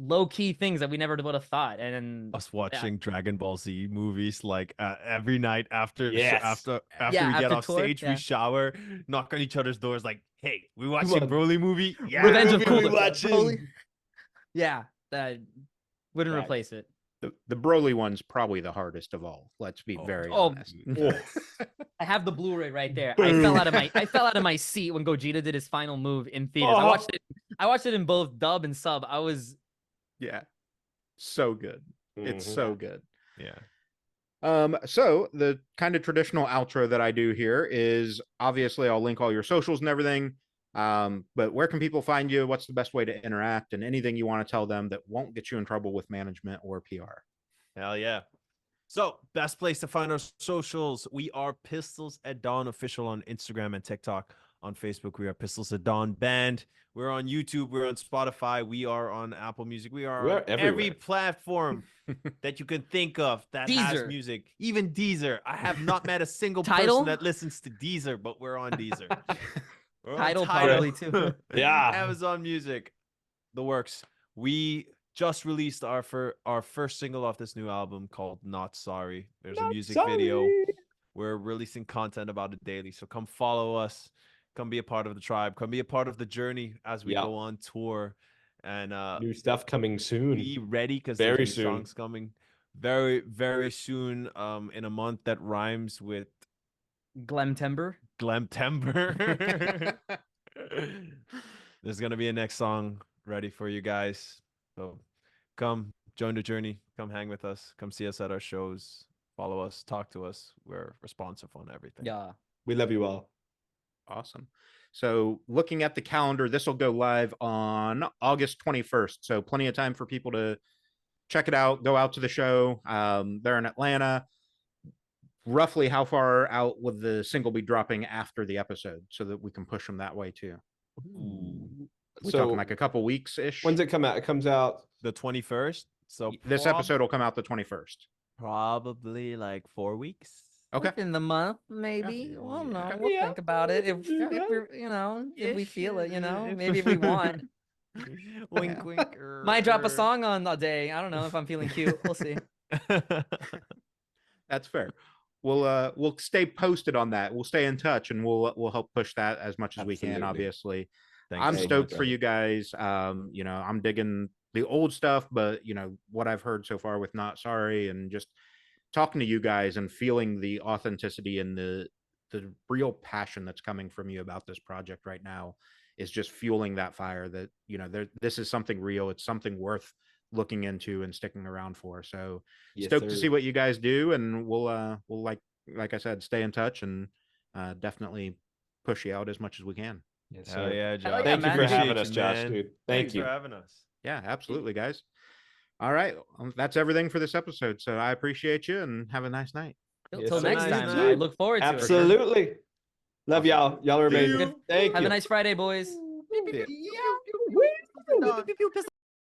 Speaker 4: low-key things that we never would have thought. And
Speaker 2: Us watching Dragon Ball Z movies like every night after
Speaker 3: Yes.
Speaker 2: after
Speaker 4: Yeah,
Speaker 2: we get
Speaker 4: after
Speaker 2: off
Speaker 4: tour,
Speaker 2: stage,
Speaker 4: yeah.
Speaker 2: we shower, knock on each other's doors like, "Hey, we
Speaker 3: on.
Speaker 2: watching Broly movie? Yeah,
Speaker 4: Revenge of
Speaker 3: movie we
Speaker 4: Cooler.
Speaker 3: watching.
Speaker 4: Broly. Yeah, wouldn't
Speaker 3: That-
Speaker 4: replace it.
Speaker 1: The Broly one's probably the hardest of all. Let's be very honest.
Speaker 4: I have the Blu-ray right there.
Speaker 3: Boom.
Speaker 4: I fell out of my seat when Gogeta did his final move in theaters.
Speaker 3: Oh.
Speaker 4: I watched it in both dub and sub. I was
Speaker 1: Yeah, so good. It's
Speaker 3: Mhm.
Speaker 1: so good.
Speaker 2: yeah."
Speaker 1: So the kind of traditional outro that I do here is obviously I'll link all your socials and everything. But where can people find you? What's the best way to interact, and anything you want to tell them that won't get you in trouble with management or PR?
Speaker 2: Hell yeah. So, best place to find our socials. We are Pistols at Dawn official on Instagram and TikTok. On Facebook, we are Pistols at Dawn Band. We're on YouTube. We're on Spotify. We are on Apple Music. We are on every
Speaker 3: everywhere.
Speaker 2: platform that you can think of that has
Speaker 4: Deezer.
Speaker 2: music. Even Deezer. I have not met a single
Speaker 4: Tidal?
Speaker 2: person that listens to Deezer, but we're on Deezer. We're on
Speaker 4: Tidal
Speaker 2: Tidal.
Speaker 4: probably too.
Speaker 3: Yeah.
Speaker 2: Amazon Music. The works. We just released our first single off this new album called Not Sorry. There's a
Speaker 3: Not
Speaker 2: music
Speaker 3: sorry.
Speaker 2: video. We're releasing content about it daily. So come follow us. Come be a part of the tribe. Come be a part of the journey as we
Speaker 3: Yeah.
Speaker 2: go on tour. And
Speaker 3: New stuff coming soon.
Speaker 2: be ready because
Speaker 3: Very
Speaker 2: there's new
Speaker 3: soon.
Speaker 2: songs coming very, very soon. In a month that rhymes with
Speaker 4: Glemtember.
Speaker 2: Glemtember. There's gonna be a next song ready for you guys. So come join the journey. Come hang with us. Come see us at our shows. Follow us. Talk to us. We're responsive on everything.
Speaker 4: Yeah.
Speaker 3: We love you all.
Speaker 1: Awesome. So looking at the calendar, this will go live on August 21st. So plenty of time for people to check it out, go out to the show. They're in Atlanta. Roughly how far out would the single be dropping after the episode so that we can push them that way too? We're
Speaker 3: So
Speaker 1: talking like a couple weeks ish.
Speaker 3: when's it come out? It comes out.
Speaker 2: The 21st. So
Speaker 1: This episode will come out the 21st.
Speaker 2: probably like 4 weeks.
Speaker 1: Okay.
Speaker 4: In the month, maybe.
Speaker 2: Yeah.
Speaker 4: Well, no,
Speaker 2: Okay.
Speaker 4: we'll
Speaker 3: Yeah.
Speaker 4: think about it. If we're, if we feel it, maybe if we want.
Speaker 2: Wink, wink.
Speaker 4: Might drop a song on a day. I don't know if I'm feeling cute. We'll see.
Speaker 1: That's fair. We'll stay posted on that. We'll stay in touch and we'll help push that as much as we can,
Speaker 3: Absolutely.
Speaker 1: obviously.
Speaker 2: Thanks
Speaker 1: I'm
Speaker 2: so
Speaker 1: stoked
Speaker 2: much.
Speaker 1: for you guys. I'm digging the old stuff, but what I've heard so far with Not Sorry and just talking to you guys and feeling the authenticity and the real passion that's coming from you about this project right now is just fueling that fire that, this is something real. It's something worth looking into and sticking around for. So stoked to see what you guys do. And we'll like I said, stay in touch and definitely push you out as much as we can.
Speaker 3: Yes,
Speaker 2: Hell
Speaker 3: sir.
Speaker 2: yeah,
Speaker 4: Hell
Speaker 2: Josh.
Speaker 4: yeah,
Speaker 3: Thank you
Speaker 4: man.
Speaker 3: for
Speaker 2: Appreciate
Speaker 3: having us,
Speaker 2: you,
Speaker 3: Josh,
Speaker 2: man.
Speaker 3: dude.
Speaker 2: Thanks
Speaker 3: Thank you.
Speaker 2: for having us.
Speaker 1: Yeah, absolutely, guys. All right. That's everything for this episode. So I appreciate you and have a nice night.
Speaker 3: Yes,
Speaker 4: Till
Speaker 3: sir.
Speaker 4: next
Speaker 2: Nice
Speaker 4: time.
Speaker 2: night.
Speaker 4: I look forward to it.
Speaker 3: Absolutely. Love y'all. Y'all are
Speaker 2: See
Speaker 3: amazing.
Speaker 2: you.
Speaker 3: Thank
Speaker 4: Have
Speaker 3: you.
Speaker 4: a nice Friday, boys.
Speaker 3: Yeah.
Speaker 2: Done.